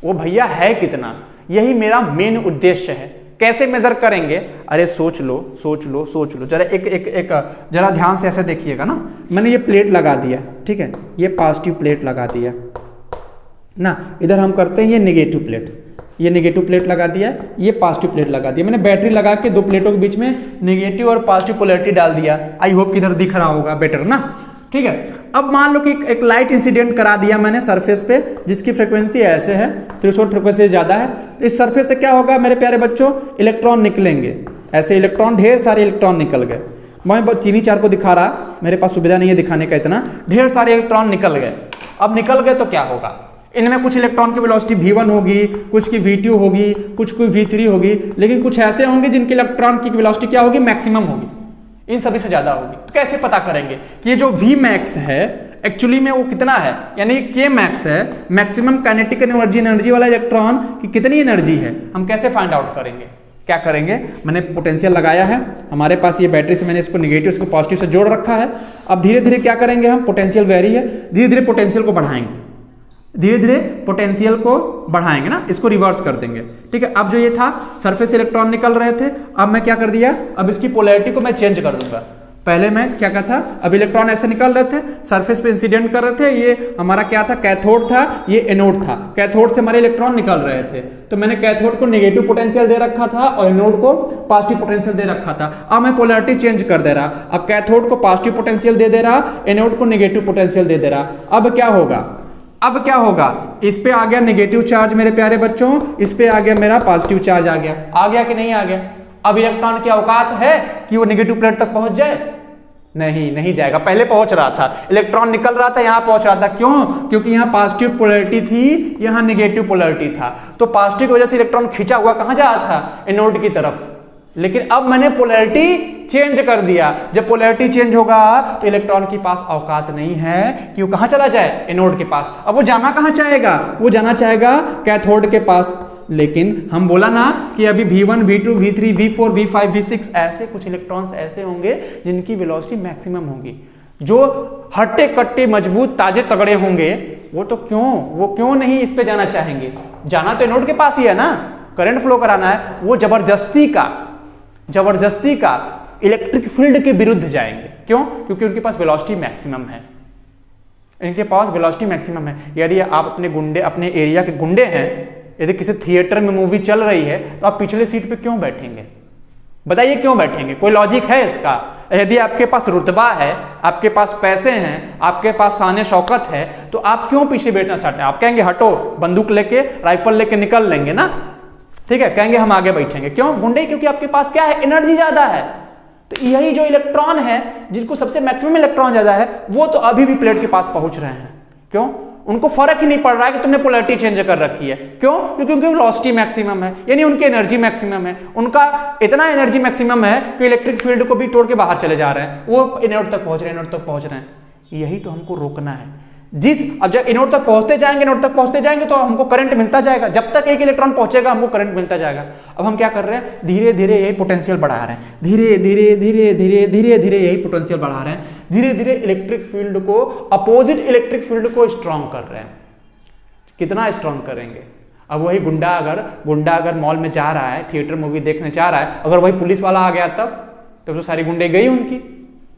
वो भैया है कितना। यही मेरा मेन उद्देश्य है। कैसे मेजर करेंगे, अरे सोच लो जरा एक जरा ध्यान से ऐसे देखिएगा ना। मैंने ये प्लेट लगा दिया, ठीक है, ये पॉजिटिव प्लेट लगा दिया ना, इधर हम करते हैं ये नेगेटिव प्लेट, ये नेगेटिव प्लेट लगा दिया, ये पॉजिटिव प्लेट लगा दिया। मैंने बैटरी लगा के दो प्लेटों के बीच में नेगेटिव और पॉजिटिव पोलैरिटी डाल दिया। आई होप कि इधर दिख रहा होगा बेटर ना, ठीक है। अब मान लो कि एक लाइट इंसिडेंट करा दिया मैंने सरफेस पे, जिसकी फ्रीक्वेंसी ऐसे है, थ्रेशोल्ड फ्रीक्वेंसी ज्यादा है। तो इस सरफेस से क्या होगा मेरे प्यारे बच्चों, इलेक्ट्रॉन निकलेंगे, ऐसे इलेक्ट्रॉन, ढेर सारे इलेक्ट्रॉन निकल गए। मैं चीनी चार को दिखा रहा, मेरे पास सुविधा नहीं है दिखाने का इतना, ढेर सारे इलेक्ट्रॉन निकल गए। अब निकल गए तो क्या होगा, इनमें कुछ इलेक्ट्रॉन की वेलोसिटी v1 होगी, कुछ की v2 होगी, कुछ की v3 होगी, लेकिन कुछ ऐसे होंगे जिनके इलेक्ट्रॉन की वेलोसिटी क्या होगी, मैक्सिमम होगी, इन सभी से ज्यादा होगी। तो कैसे पता करेंगे कि ये जो v max है एक्चुअली में वो कितना है, यानी k max है, मैक्सिमम काइनेटिक एनर्जी वाला इलेक्ट्रॉन की कितनी एनर्जी है, हम कैसे फाइंड आउट करेंगे। क्या करेंगे, मैंने पोटेंशियल लगाया है, हमारे पास ये बैटरी से मैंने इसको नेगेटिव इसको पॉजिटिव से जोड़ रखा है। अब धीरे धीरे क्या करेंगे हम, पोटेंशियल वेरी है, धीरे धीरे पोटेंशियल को बढ़ाएंगे, धीरे धीरे पोटेंशियल को बढ़ाएंगे ना, इसको रिवर्स कर देंगे, ठीक है। अब जो ये था सरफेस इलेक्ट्रॉन निकल रहे थे, अब मैं क्या कर दिया, अब इसकी पोलैरिटी को मैं चेंज कर दूंगा। पहले मैं क्या कहता था, अब इलेक्ट्रॉन ऐसे निकल रहे थे, सरफेस पे इंसिडेंट कर रहे थे, ये हमारा क्या था, कैथोड था, ये एनोड था। कैथोड से हमारे इलेक्ट्रॉन निकल रहे थे, तो मैंने कैथोड को नेगेटिव पोटेंशियल दे रखा था और एनोड को पॉजिटिव पोटेंशियल दे रखा था। अब मैं पोलैरिटी चेंज कर दे रहा, अब कैथोड को पॉजिटिव पोटेंशियल दे रहा, एनोड को नेगेटिव पोटेंशियल दे रहा। अब क्या होगा, इस पे आ गया नेगेटिव चार्ज मेरे प्यारे बच्चों, इस पे आ गया मेरा पॉजिटिव चार्ज, आ गया कि नहीं आ गया। अब इलेक्ट्रॉन की औकात है कि वो नेगेटिव प्लेट तक पहुंच जाए, नहीं जाएगा। पहले पहुंच रहा था, इलेक्ट्रॉन निकल रहा था, यहां पहुंच रहा था, क्यों, क्योंकि यहां पॉजिटिव पोलैरिटी थी, यहां नेगेटिव पोलैरिटी था, तो पॉजिटिव की वजह से इलेक्ट्रॉन खींचा हुआ कहां जा रहा था, एनोड की तरफ। लेकिन अब मैंने पोलैरिटी चेंज कर दिया, जब पोलैरिटी चेंज होगा तो इलेक्ट्रॉन के पास औकात नहीं है कि वो कहां चला जाए, एनोड के पास। अब वो जाना कहां चाहेगा, वो जाना चाहेगा कैथोड के पास। लेकिन हम बोला ना कि अभी v1, v2, v3, v4, v5, v6 ऐसे कुछ इलेक्ट्रॉन्स ऐसे होंगे जिनकी वेलोसिटी मैक्सिमम होगी, जो हट्टे कट्टे मजबूत ताजे तगड़े होंगे, वो क्यों नहीं इस पे जाना चाहेंगे। जाना तो एनोड के पास ही है ना, करंट फ्लो कराना है, वो जबरदस्ती का इलेक्ट्रिक फील्ड के विरुद्ध जाएंगे। क्यों, क्योंकि उनके पास वेलोसिटी मैक्सिमम है, इनके पास वेलोसिटी मैक्सिमम है। यदि आप अपने एरिया के गुंडे हैं, यदि किसी थिएटर में मूवी चल रही है तो आप पिछले सीट पे क्यों बैठेंगे, बताइए क्यों बैठेंगे, कोई लॉजिक है इसका, यदि आपके पास रुतबा है, आपके पास पैसे हैं, आपके पास शान शौकत है, तो आप क्यों पीछे बैठना चाहते हैं? आप कहेंगे हटो, बंदूक लेके राइफल लेके निकल लेंगे ना, ठीक है, कहेंगे हम आगे बैठेंगे। क्यों गुंडे? क्योंकि आपके पास क्या है, एनर्जी ज्यादा है। तो यही जो इलेक्ट्रॉन है, जिनको सबसे मैक्सिमम इलेक्ट्रॉन ज्यादा है, वो तो अभी भी प्लेट के पास पहुंच रहे हैं। क्यों? उनको फर्क ही नहीं पड़ रहा है कि तुमने पोलैरिटी चेंज कर रखी है। क्यों? क्योंकि उनकी वेलोसिटी मैक्सिमम है, यानी उनकी एनर्जी मैक्सिमम है। उनका इतना एनर्जी मैक्सिमम है कि इलेक्ट्रिक फील्ड को भी तोड़ के बाहर चले जा रहे हैं, वो एनोड तक पहुंच रहे हैं, एनोड तक पहुंच रहे हैं। यही तो हमको रोकना है। अब जब एनोड तक पहुंचते जाएंगे, एनोड तक पहुंचते जाएंगे, तो हमको करंट मिलता जाएगा। जब तक एक इलेक्ट्रॉन पहुंचेगा हमको करंट मिलता जाएगा। अब हम क्या कर रहे हैं, धीरे धीरे यही पोटेंशियल बढ़ा रहे हैं, धीरे धीरे धीरे धीरे धीरे धीरे यही पोटेंशियल बढ़ा रहे हैं, धीरे धीरे इलेक्ट्रिक फील्ड को, अपोजिट इलेक्ट्रिक फील्ड को स्ट्रांग कर रहे हैं। कितना स्ट्रांग करेंगे? अब वही गुंडा अगर मॉल में जा रहा है, थिएटर मूवी देखने जा रहा है, अगर वही पुलिस वाला आ गया तब तो सारी गुंडे गई उनकी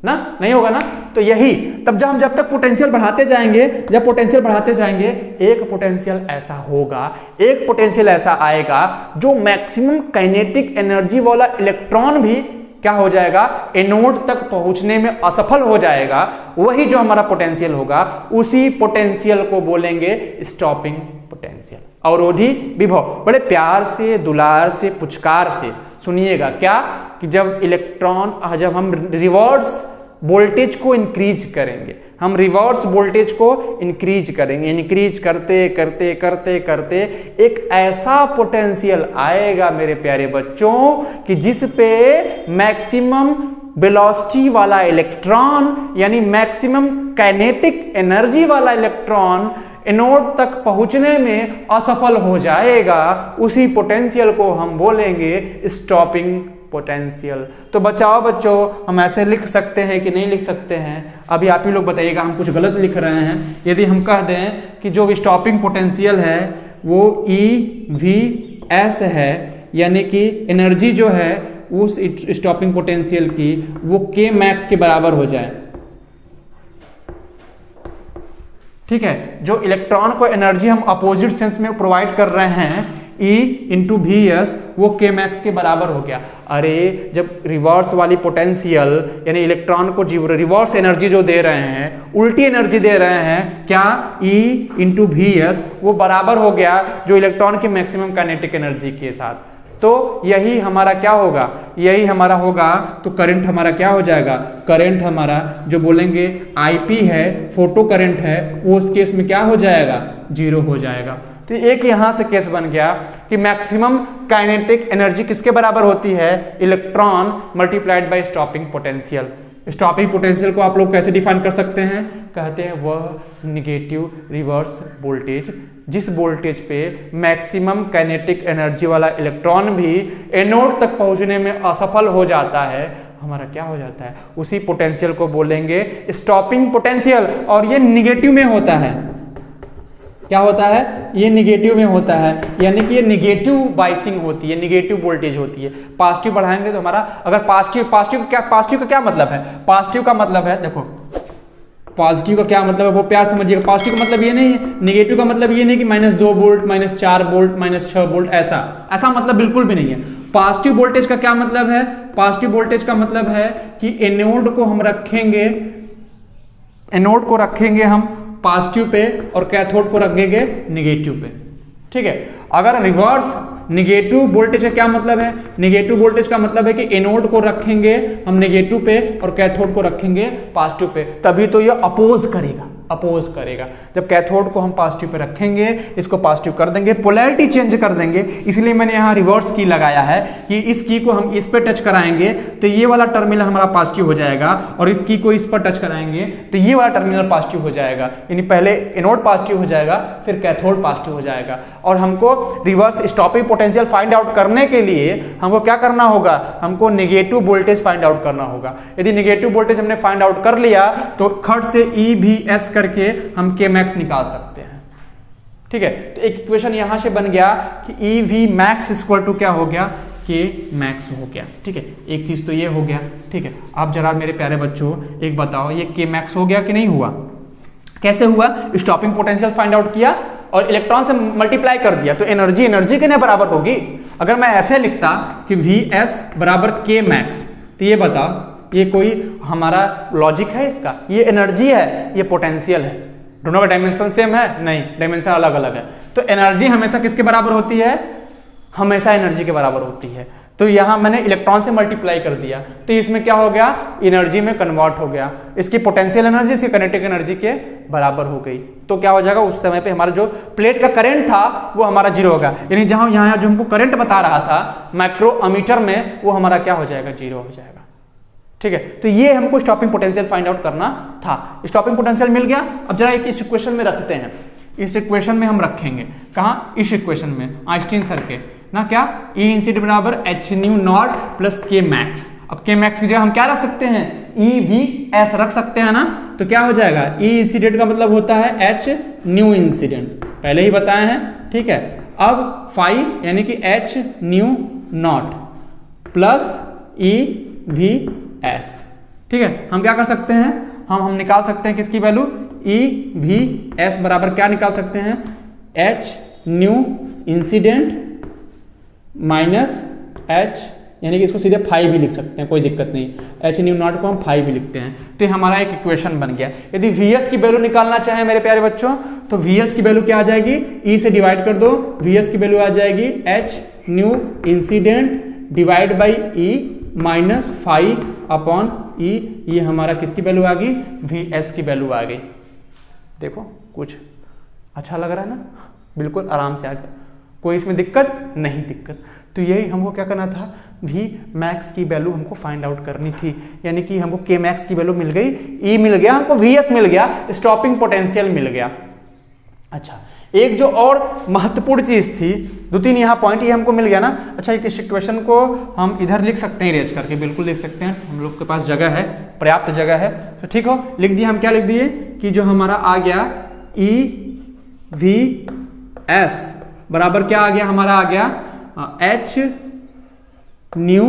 ना, नहीं होगा ना। तो यही तब जब तक पोटेंशियल बढ़ाते जाएंगे, जब पोटेंशियल बढ़ाते जाएंगे, एक पोटेंशियल ऐसा होगा, एक पोटेंशियल ऐसा आएगा जो मैक्सिमम काइनेटिक एनर्जी वाला इलेक्ट्रॉन भी क्या हो जाएगा, एनोड तक पहुंचने में असफल हो जाएगा। वही जो हमारा पोटेंशियल होगा, उसी पोटेंशियल को बोलेंगे स्टॉपिंग पोटेंशियल, अवरोधी विभव। बड़े प्यार से, दुलार से, पुचकार से सुनिएगा क्या, कि जब हम रिवर्स वोल्टेज को इंक्रीज करेंगे, हम रिवर्स वोल्टेज को इंक्रीज करेंगे, इंक्रीज करते करते करते करते एक ऐसा पोटेंशियल आएगा मेरे प्यारे बच्चों, कि जिस पे मैक्सिमम वेलोसिटी वाला इलेक्ट्रॉन, यानी मैक्सिमम काइनेटिक एनर्जी वाला इलेक्ट्रॉन एनोड तक पहुंचने में असफल हो जाएगा। उसी पोटेंशियल को हम बोलेंगे स्टॉपिंग पोटेंशियल। तो बच्चों, हम ऐसे लिख सकते हैं कि नहीं लिख सकते हैं? अभी आप ही लोग बताइएगा, हम कुछ गलत लिख रहे हैं। यदि हम कह दें कि जो स्टॉपिंग पोटेंशियल है वो EVS है, यानी कि एनर्जी जो है उस स्टॉपिंग पोटेंशियल की वो K मैक्स के बराबर हो जाए, ठीक है। जो इलेक्ट्रॉन को एनर्जी हम अपोजिट सेंस में प्रोवाइड कर रहे हैं, E इंटू VS, वो K मैक्स के बराबर हो गया। अरे जब रिवर्स वाली पोटेंशियल, यानी इलेक्ट्रॉन को रिवर्स एनर्जी जो दे रहे हैं, उल्टी एनर्जी दे रहे हैं, क्या E इंटू VS, वो बराबर हो गया जो इलेक्ट्रॉन की मैक्सिमम काइनेटिक एनर्जी के साथ। तो यही हमारा क्या होगा, यही हमारा होगा। तो करंट हमारा क्या हो जाएगा, करंट हमारा जो बोलेंगे IP है, फोटो करंट है, वो उस केस में क्या हो जाएगा, 0 हो जाएगा। तो एक यहां से केस बन गया कि मैक्सिमम काइनेटिक एनर्जी किसके बराबर होती है, electron multiplied by stopping potential. Stopping potential को आप लोग कैसे डिफाइन कर सकते हैं? कहते हैं वह निगेटिव रिवर्स वोल्टेज, जिस वोल्टेज पे मैक्सिमम काइनेटिक एनर्जी वाला इलेक्ट्रॉन भी एनोड तक पहुंचने में असफल हो जाता है, हमारा क्या हो जाता है, उसी पोटेंशियल को बोलेंगे स्टॉपिंग पोटेंशियल। और ये निगेटिव में होता है, क्या होता है, ये निगेटिव में होता है, यानी कि ये निगेटिव बाइसिंग होती है, निगेटिव वोल्टेज होती है। पॉजिटिव बढ़ाएंगे तो हमारा, अगर पॉजिटिव का क्या मतलब है, पॉजिटिव का मतलब है, देखो पॉजिटिव का क्या मतलब है वो प्यार समझिएगा। पॉजिटिव का मतलब ये नहीं है, निगेटिव का मतलब ये नहीं कि -2 वोल्ट, -4 वोल्ट, -6 वोल्ट, ऐसा मतलब बिल्कुल भी नहीं है। पॉजिटिव वोल्टेज का क्या मतलब है, पॉजिटिव वोल्टेज का मतलब है कि एनोड को हम रखेंगे, एनोड को रखेंगे हम पॉजिटिव पे और कैथोड को रखेंगे निगेटिव पे, ठीक है। अगर रिवर्स निगेटिव वोल्टेज का क्या मतलब है, निगेटिव वोल्टेज का मतलब है कि एनोड को रखेंगे हम निगेटिव पे और कैथोड को रखेंगे पॉजिटिव पे, तभी तो ये अपोज करेगा। जब कैथोड को हम पॉजिटिव पे रखेंगे, इसको पॉजिटिव कर देंगे, पोलैरिटी चेंज कर देंगे, इसलिए मैंने यहाँ रिवर्स की लगाया है कि इस की को हम इस पे टच कराएंगे तो ये वाला टर्मिनल हमारा पॉजिटिव हो जाएगा, और इस की को इस पर टच कराएंगे तो ये वाला टर्मिनल पॉजिटिव हो जाएगा। यानी पहले एनोड पॉजिटिव हो जाएगा, फिर कैथोड पॉजिटिव हो जाएगा। और हमको reverse stopping potential find out करने के लिए हमको क्या करना होगा, हमको निगेटिव वोल्टेज फाइंड आउट करना होगा। यदि निगेटिव वोल्टेज हमने फाइंड आउट कर लिया तो खट से EVS करके हम K मैक्स निकाल सकते हैं, ठीक है। तो एक इक्वेशन यहां से बन गया कि EV मैक्स इक्वल टू क्या हो गया, K मैक्स हो गया, ठीक है। एक चीज तो ये हो गया, ठीक है। अब जरा मेरे प्यारे बच्चों एक बताओ, ये K मैक्स हो गया कि नहीं हुआ? कैसे हुआ? स्टॉपिंग पोटेंशियल फाइंड आउट किया और इलेक्ट्रॉन से मल्टीप्लाई कर दिया, तो एनर्जी के बराबर होगी। अगर मैं ऐसे लिखता कि VS बराबर K मैक्स, तो ये बताओ ये कोई हमारा लॉजिक है इसका? ये एनर्जी है, ये पोटेंशियल है। दोनों का डायमेंशन सेम है? नहीं, डायमेंशन अलग अलग है। तो एनर्जी हमेशा किसके बराबर होती है? हमेशा एनर्जी के बराबर होती है। तो यहाँ मैंने इलेक्ट्रॉन से मल्टीप्लाई कर दिया, तो इसमें क्या हो गया? एनर्जी में कन्वर्ट हो गया। इसकी पोटेंशियल एनर्जी इसकी काइनेटिक एनर्जी के बराबर हो गई। तो क्या हो जाएगा? उस समय पे हमारा जो प्लेट का करंट था वो हमारा जीरो होगा, यानी जहां यहाँ जो हमको करंट बता रहा था माइक्रोमीटर में, वो हमारा क्या हो जाएगा? जीरो हो जाएगा। ठीक है, तो ये हमको स्टॉपिंग पोटेंशियल फाइंड आउट करना था। स्टॉपिंग पोटेंशियल मिल गया। अब जरा एक इस इक्वेशन में रखते हैं। इस इक्वेशन में हम रखेंगे कहाँ? इस इक्वेशन में आइंस्टीन सर के ना, क्या? E इंसिडेंट बराबर h new not plus k max. अब k मैक्स की जगह हम क्या रख सकते हैं? EVS रख सकते हैं ना। तो क्या हो जाएगा? E इंसिडेंट का मतलब होता है h न्यू इंसिडेंट, पहले ही बताए हैं। ठीक है, अब फाई यानी कि h new not plus EVS। ठीक है, हम क्या कर सकते हैं? हम निकाल सकते हैं किसकी वैल्यू? EVS बराबर क्या निकाल सकते हैं? h new incident minus h, यानी कि इसको सीधे फाई भी लिख सकते हैं, कोई दिक्कत नहीं। h न्यू नॉट को हम फाई भी लिखते हैं। तो हमारा एक इक्वेशन बन गया। यदि Vs की वैल्यू निकालना चाहें मेरे प्यारे बच्चों, तो Vs की वैल्यू क्या आ जाएगी? E से डिवाइड कर दो, Vs की वैल्यू आ जाएगी h new incident divide by E minus phi upon E। ये हमारा किसकी वैल्यू आ गई? Vs की वैल्यू आ गई। देखो कुछ अच्छा लग रहा है ना, बिल्कुल आराम से आ गया, कोई इसमें दिक्कत नहीं। दिक्कत तो यही हमको क्या करना था? V मैक्स की वैल्यू हमको फाइंड आउट करनी थी, यानी कि हमको K मैक्स की वैल्यू मिल गई, E मिल गया, हमको Vs मिल गया, स्टॉपिंग पोटेंशियल मिल गया। अच्छा, एक जो और महत्वपूर्ण चीज थी, 2-3 यहाँ पॉइंट ये हमको मिल गया ना। अच्छा, इस इक्वेशन को हम इधर लिख सकते हैं, इरेज करके, बिल्कुल लिख सकते हैं, हम लोग के पास जगह है, पर्याप्त जगह है। तो ठीक हो, लिख दिए। हम क्या लिख दिए कि जो हमारा आ गया EVS बराबर क्या आ गया? हमारा आ गया h new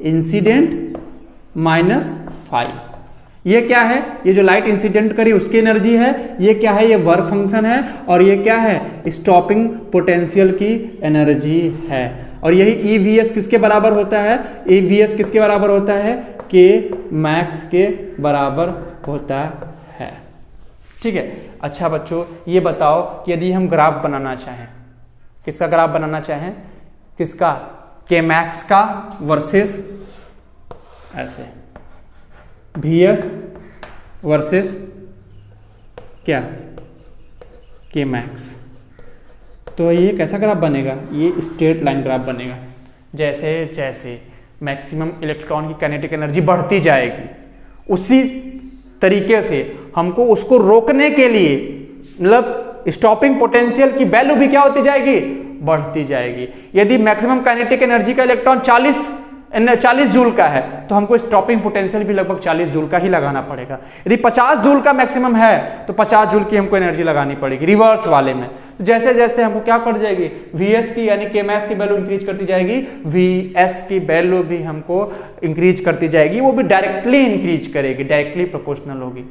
incident minus phi. ये क्या है? ये जो लाइट इंसिडेंट करी उसकी एनर्जी है। ये क्या है? ये वर्क फंक्शन है। और ये क्या है? स्टॉपिंग पोटेंशियल की एनर्जी है। और यही EVS किसके बराबर होता है? EVS किसके बराबर होता है? K मैक्स के बराबर होता है। ठीक है। अच्छा बच्चों, ये बताओ कि यदि हम ग्राफ बनाना चाहें, किसका ग्राफ बनाना चाहें? किसका? K मैक्स का वर्सेस ऐसे VS वर्सेस क्या? K max. तो ये कैसा ग्राफ बनेगा? ये स्ट्रेट लाइन ग्राफ बनेगा। जैसे जैसे मैक्सिमम इलेक्ट्रॉन की काइनेटिक एनर्जी बढ़ती जाएगी, उसी तरीके से हमको उसको रोकने के लिए, मतलब स्टॉपिंग पोटेंशियल की वैल्यू भी क्या होती जाएगी? बढ़ती जाएगी। यदि मैक्सिमम काइनेटिक एनर्जी का इलेक्ट्रॉन 40 जूल का है, तो हमको स्टॉपिंग पोटेंशियल भी लगभग 40 जूल का ही लगाना पड़ेगा। यदि 50 जूल का मैक्सिमम है, तो 50 जूल की हमको एनर्जी लगानी पड़ेगी रिवर्स वाले में। तो जैसे जैसे हमको क्या पड़ जाएगी? Vs की यानी K मैक्स की वैल्यू इंक्रीज करती जाएगी, Vs की वैल्यू भी हमको इंक्रीज करती जाएगी, वो भी डायरेक्टली इंक्रीज करेगी, डायरेक्टली प्रोपोर्शनल होगी।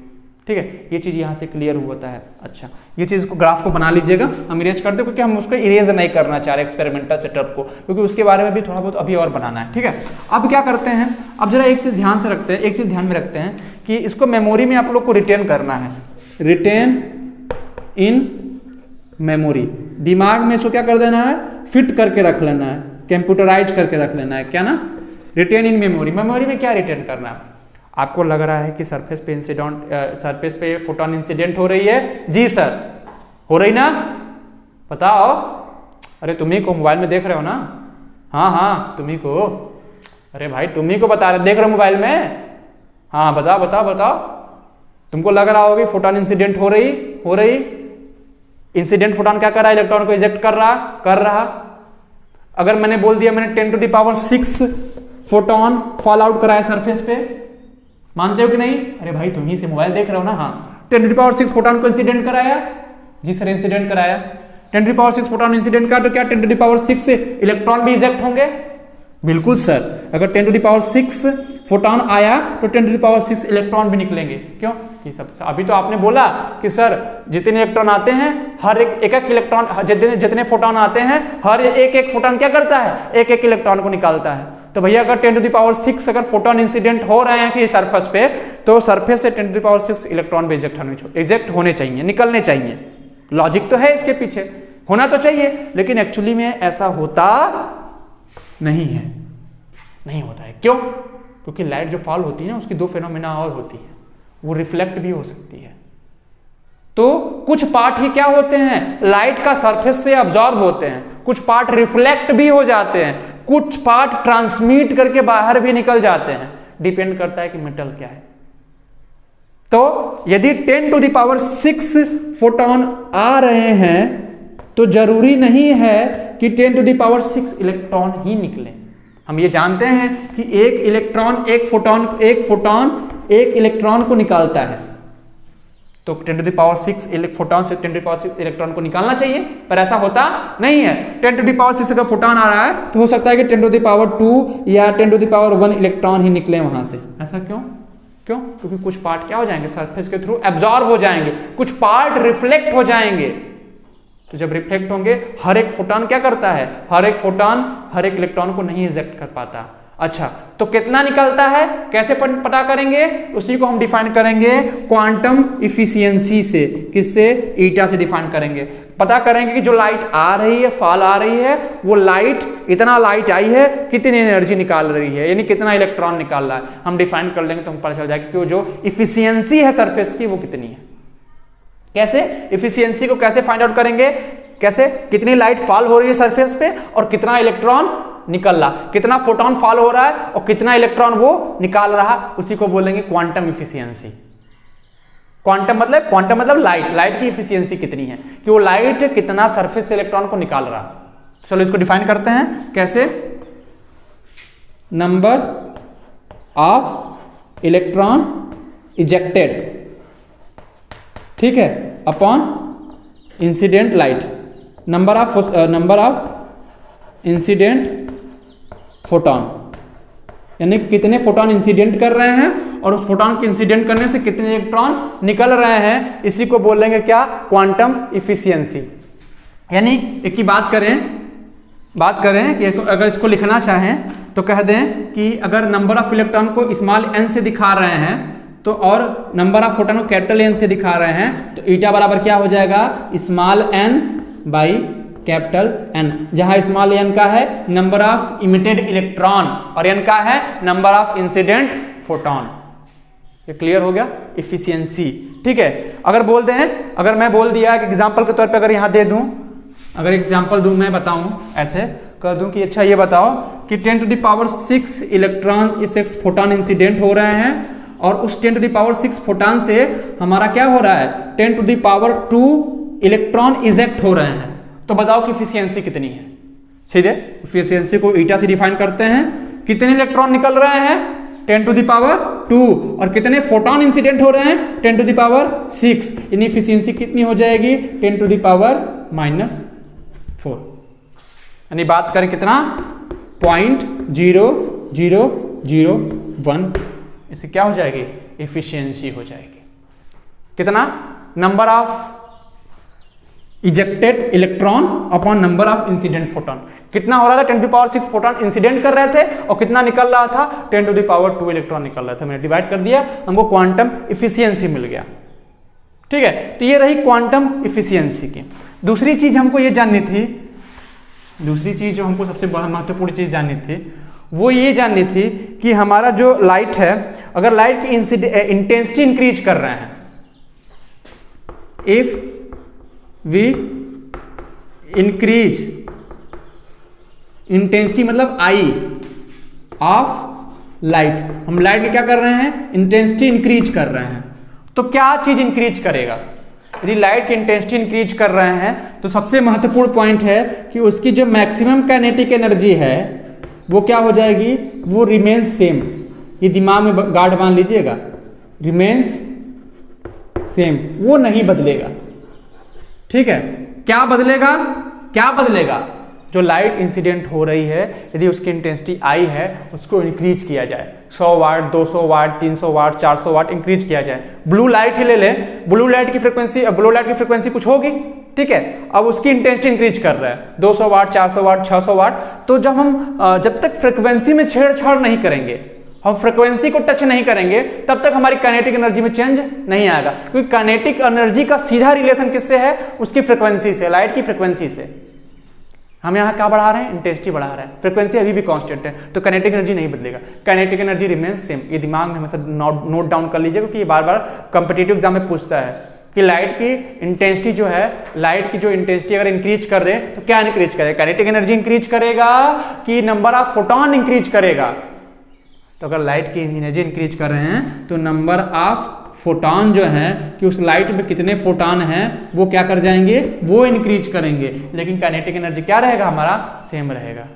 ठीक है, ये चीज यहाँ से क्लियर होता है। अच्छा, ये चीज को ग्राफ को बना लीजिएगा, हम इरेज कर दो, क्योंकि हम उसको इरेज नहीं करना चाह रहे एक्सपेरिमेंटल सेटअप को, क्योंकि उसके बारे में भी थोड़ा बहुत अभी और बनाना है। ठीक है, अब क्या करते हैं? अब जरा एक चीज ध्यान से रखते हैं, एक चीज ध्यान में रखते हैं कि इसको मेमोरी में आप लोग को रिटेन करना है। रिटेन इन मेमोरी, दिमाग में इसको क्या कर देना है? फिट करके रख लेना है, कंप्यूटराइज करके रख लेना है। क्या ना? Retain in memory. मेमोरी में क्या रिटेन करना है? आपको लग रहा है कि सरफेस पे फोटोन इंसिडेंट हो रही है। जी सर, हो रही ना? बताओ। अरे तुम्ही को मोबाइल में देख रहे हो ना? हाँ हाँ, तुम्ही को। अरे भाई, तुम्ही को बता रहे, देख रहे हो मोबाइल में? हाँ, बताओ बताओ बताओ। तुमको लग रहा होगा फोटोन इंसिडेंट हो रही। इंसिडेंट फोटोन क्या कर रहा है? इलेक्ट्रॉन को इजेक्ट कर रहा। अगर मैंने बोल दिया मैंने 10⁶ फोटोन फॉल आउट कराया सरफेस पे, मानते हो कि नहीं? अरे भाई, तुम ही से मोबाइल देख रहे हो ना? हाँ, 10⁶ फोटोन को इंसिडेंट कराया। जी सर, इंसिडेंट कराया। 10⁶ फोटोन इंसिडेंट का तो क्या 10⁶ इलेक्ट्रॉन भी इजेक्ट होंगे? बिल्कुल सर, अगर 10⁶ फोटोन आया तो 10⁶ इलेक्ट्रॉन भी निकलेंगे। क्यों? कि सब अभी तो आपने बोला कि सर जितने इलेक्ट्रॉन आते हैं, हर एक इलेक्ट्रॉन, जितने फोटोन आते हैं, हर एक फोटोन क्या करता है? एक इलेक्ट्रॉन को निकालता है। तो भैया अगर 10⁶ अगर फोटोन इंसिडेंट हो रहे हैं कि सरफेस पे, तो सरफेस से 10⁶ इलेक्ट्रॉन भी इजेक्ट होने चाहिए, निकलने चाहिए। लॉजिक तो है इसके पीछे, होना तो चाहिए, लेकिन एक्चुअली में ऐसा होता नहीं है, नहीं होता है। क्यों? क्योंकि लाइट जो फॉल होती है ना, उसकी दो फेनोमेना और होती है, वो रिफ्लेक्ट भी हो सकती है। तो कुछ पार्ट ही क्या होते हैं, लाइट का सरफेस से अब्जॉर्ब होते हैं, कुछ पार्ट रिफ्लेक्ट भी हो जाते हैं, कुछ पार्ट ट्रांसमिट करके बाहर भी निकल जाते हैं, डिपेंड करता है कि मेटल क्या है। तो यदि 10⁶ फोटोन आ रहे हैं तो जरूरी नहीं है कि 10⁶ इलेक्ट्रॉन ही निकले। हम ये जानते हैं कि एक फोटोन एक इलेक्ट्रॉन को निकालता है, तो 10⁶ फोटोन से 10⁶ इलेक्ट्रॉन को निकालना चाहिए, पर ऐसा होता नहीं है। 10⁶ अगर फोटोन आ रहा है तो हो सकता है कि 10⁻² या 10⁻1 इलेक्ट्रॉन ही निकले वहां से। ऐसा क्यों? क्योंकि कुछ पार्ट क्या हो जाएंगे, सरफेस के थ्रू एब्जॉर्ब हो जाएंगे, कुछ पार्ट रिफ्लेक्ट हो जाएंगे। तो जब रिफ्लेक्ट होंगे, हर एक फोटोन क्या करता है, हर एक फोटोन हर एक इलेक्ट्रॉन को नहीं इजेक्ट कर पाता। अच्छा, तो कितना निकलता है, कैसे पता करेंगे? उसी को हम डिफाइन करेंगे क्वांटम इफिशियंसी से। किससे? ईटा से डिफाइन करेंगे। पता करेंगे कि जो लाइट आ रही है, फॉल आ रही है, वो लाइट, इतना लाइट आई है, कितनी एनर्जी निकाल रही है, यानी कितना इलेक्ट्रॉन निकाल रहा है। हम डिफाइन कर लेंगे तो हमको पता चल जाएगा कि वो जो इफिशियंसी है सरफेस की, वो कितनी है। कैसे? इफिशियंसी को कैसे फाइंड आउट करेंगे? कैसे? कितनी लाइट फॉल हो रही है सरफेस पे और कितना इलेक्ट्रॉन निकल रहा, कितना फोटोन फॉल हो रहा है और कितना इलेक्ट्रॉन वो निकाल रहा, उसी को बोलेंगे क्वांटम इफिशियंसी। क्वांटम मतलब लाइट की इफिशियंसी कितनी है, कि वो लाइट कितना सरफेस से इलेक्ट्रॉन को निकाल रहा। चलो इसको डिफाइन करते हैं। कैसे? नंबर ऑफ इलेक्ट्रॉन इजेक्टेड, ठीक है, upon incident light, number of incident photon, यानी कितने फोटोन इंसिडेंट कर रहे हैं और उस फोटोन के इंसिडेंट करने से कितने इलेक्ट्रॉन निकल रहे हैं, इसी को बोलेंगे क्या, क्वांटम इफिशियंसी। यानी एक की बात करें कि अगर इसको लिखना चाहें तो कह दें कि अगर नंबर ऑफ इलेक्ट्रॉन को स्मॉल n से दिखा रहे हैं तो, और नंबर ऑफ फोटोन को कैपिटल N से दिखा रहे हैं, तो ईटा बराबर क्या हो जाएगा, small n by capital N, जहां स्मॉल n का है नंबर ऑफ इमिटेड इलेक्ट्रॉन और n का है नंबर ऑफ इंसिडेंट फोटोन। ये क्लियर हो गया? इफिशियंसी, ठीक है। अगर मैं बोल दिया कि एग्जांपल के तौर पे अगर यहां दे दूं, अगर एग्जांपल दूं, मैं बताऊं, ऐसे कर दूं कि अच्छा ये बताओ कि 10⁶ इलेक्ट्रॉन 6 फोटोन इंसिडेंट हो रहे हैं और उस 10⁶ फोटोन से हमारा क्या हो रहा है, 10⁻² इलेक्ट्रॉन इजेक्ट हो रहे हैं। तो बताओ कि इफिशियंसी कितनी है। सीधे इफिशियंसी को ईटा से डिफाइन करते हैं, कितने इलेक्ट्रॉन निकल रहे हैं, 10⁻², और कितने फोटोन इंसिडेंट हो रहे हैं, 10⁻6, यानी इफिशियंसी कितनी हो जाएगी, 10⁻⁻4। यानी बात करें कितना, 0.0001, इससे क्या हो जाएगी, इफिशियंसी हो जाएगी। कितना, number of ejected electron upon number of incident photon. कितना हो रहा था, 10⁻6 फोटोन इंसिडेंट कर रहे थे और कितना निकल रहा था, 10⁻² इलेक्ट्रॉन निकल रहा था। मैंने डिवाइड कर दिया, हमको क्वांटम इफिशियंसी मिल गया, ठीक है। तो ये रही क्वांटम इफिशियंसी की। दूसरी चीज हमको ये जाननी थी, दूसरी चीज जो हमको सबसे बड़ा महत्वपूर्ण चीज जाननी थी, वो ये जाननी थी कि हमारा जो लाइट है, अगर लाइट की इंटेंसिटी इंक्रीज कर रहे हैं, इफ वी इंक्रीज इंटेंसिटी मतलब आई ऑफ लाइट, हम लाइट में क्या कर रहे हैं, इंटेंसिटी इंक्रीज कर रहे हैं, तो क्या चीज इंक्रीज करेगा। यदि लाइट की इंटेंसिटी इंक्रीज कर रहे हैं तो सबसे महत्वपूर्ण पॉइंट है कि उसकी जो मैक्सिमम काइनेटिक एनर्जी है वो क्या हो जाएगी, वो रिमेन्स सेम। ये दिमाग में गार्ड बांध लीजिएगा, रिमेन्स सेम, वो नहीं बदलेगा, ठीक है। क्या बदलेगा, जो लाइट इंसिडेंट हो रही है, यदि उसकी इंटेंसिटी आई है, उसको इंक्रीज किया जाए, 100 वाट, 200 वाट, 300 वाट, 400 वाट इंक्रीज किया जाए। ब्लू लाइट ही ले लें, ब्लू लाइट की फ्रीक्वेंसी कुछ होगी, ठीक है। अब उसकी इंटेंसिटी इंक्रीज कर रहा है 200 वाट, 400 वाट, 600 वाट। तो जब तक फ्रिक्वेंसी में छेड़छाड़ नहीं करेंगे, हम फ्रिक्वेंसी को टच नहीं करेंगे, तब तक हमारी काइनेटिक एनर्जी में चेंज नहीं आएगा, क्योंकि काइनेटिक एनर्जी का सीधा रिलेशन किससे है? उसकी फ्रिक्वेंसी से, लाइट की फ्रिक्वेंसी से। हम यहाँ क्या बढ़ा रहे हैं? इंटेंसिटी बढ़ा रहे हैं, फ्रिक्वेंसी अभी भी कांस्टेंट है, तो काइनेटिक एनर्जी नहीं बदलेगा, काइनेटिक एनर्जी रिमेन्स सेम। ये दिमाग में हमेशा नोट डाउन कर लीजिए, क्योंकि ये बार बार कॉम्पिटिटिव एग्जाम में पूछता है कि लाइट की इंटेंसिटी जो है, लाइट की जो इंटेंसिटी अगर इंक्रीज कर रहे हैं तो क्या इंक्रीज करेगा? काइनेटिक एनर्जी इंक्रीज करेगा कि नंबर ऑफ फोटॉन इंक्रीज करेगा? तो अगर लाइट की एनर्जी इंक्रीज कर रहे हैं तो नंबर ऑफ फोटॉन जो है कि उस लाइट में कितने फोटॉन हैं वो क्या कर जाएंगे? वो इंक्रीज करेंगे। लेकिन काइनेटिक एनर्जी क्या रहेगा? हमारा सेम रहेगा।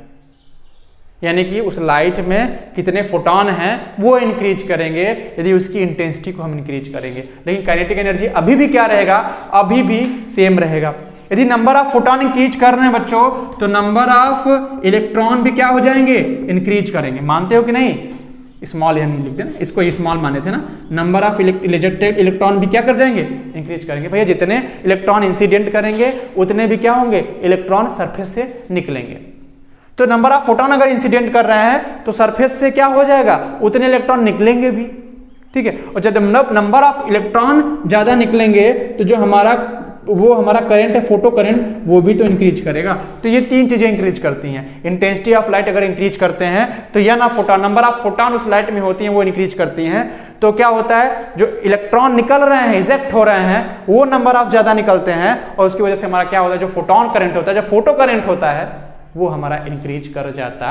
यानी कि उस लाइट में कितने फोटॉन हैं वो इंक्रीज करेंगे यदि उसकी इंटेंसिटी को हम इंक्रीज करेंगे। लेकिन काइनेटिक एनर्जी अभी भी क्या रहेगा? अभी भी सेम रहेगा। यदि नंबर ऑफ फोटॉन इंक्रीज कर रहे हैं बच्चों, तो नंबर ऑफ इलेक्ट्रॉन भी क्या हो जाएंगे? इंक्रीज करेंगे। मानते हो कि नहीं? स्मॉल या नहीं लिख देना, इसको स्मॉल माने थे ना। नंबर ऑफ इजेक्टेड इलेक्ट्रॉन भी क्या कर जाएंगे? इंक्रीज करेंगे। भैया जितने इलेक्ट्रॉन इंसिडेंट करेंगे उतने भी क्या होंगे? इलेक्ट्रॉन सरफेस से निकलेंगे। तो नंबर ऑफ फोटॉन अगर इंसिडेंट कर रहे हैं तो सरफेस से क्या हो जाएगा? उतने इलेक्ट्रॉन निकलेंगे भी, ठीक है। और जब नंबर ऑफ इलेक्ट्रॉन ज्यादा निकलेंगे तो जो हमारा करंट है, फोटो करंट, वो भी तो इंक्रीज करेगा। तो ये तीन चीजें इंक्रीज करती हैं। इंटेंसिटी ऑफ लाइट अगर इंक्रीज करते हैं तो या ना फोटॉन, नंबर ऑफ फोटॉन उस लाइट में होती हैं वो इंक्रीज करती हैं। तो क्या होता है? जो इलेक्ट्रॉन निकल रहे हैं, इजेक्ट हो रहे हैं, वो नंबर ऑफ ज्यादा निकलते हैं और उसकी वजह से हमारा क्या होता है? जो फोटॉन करंट होता है, जो फोटो करंट होता है, वो हमारा इंक्रीज कर जाता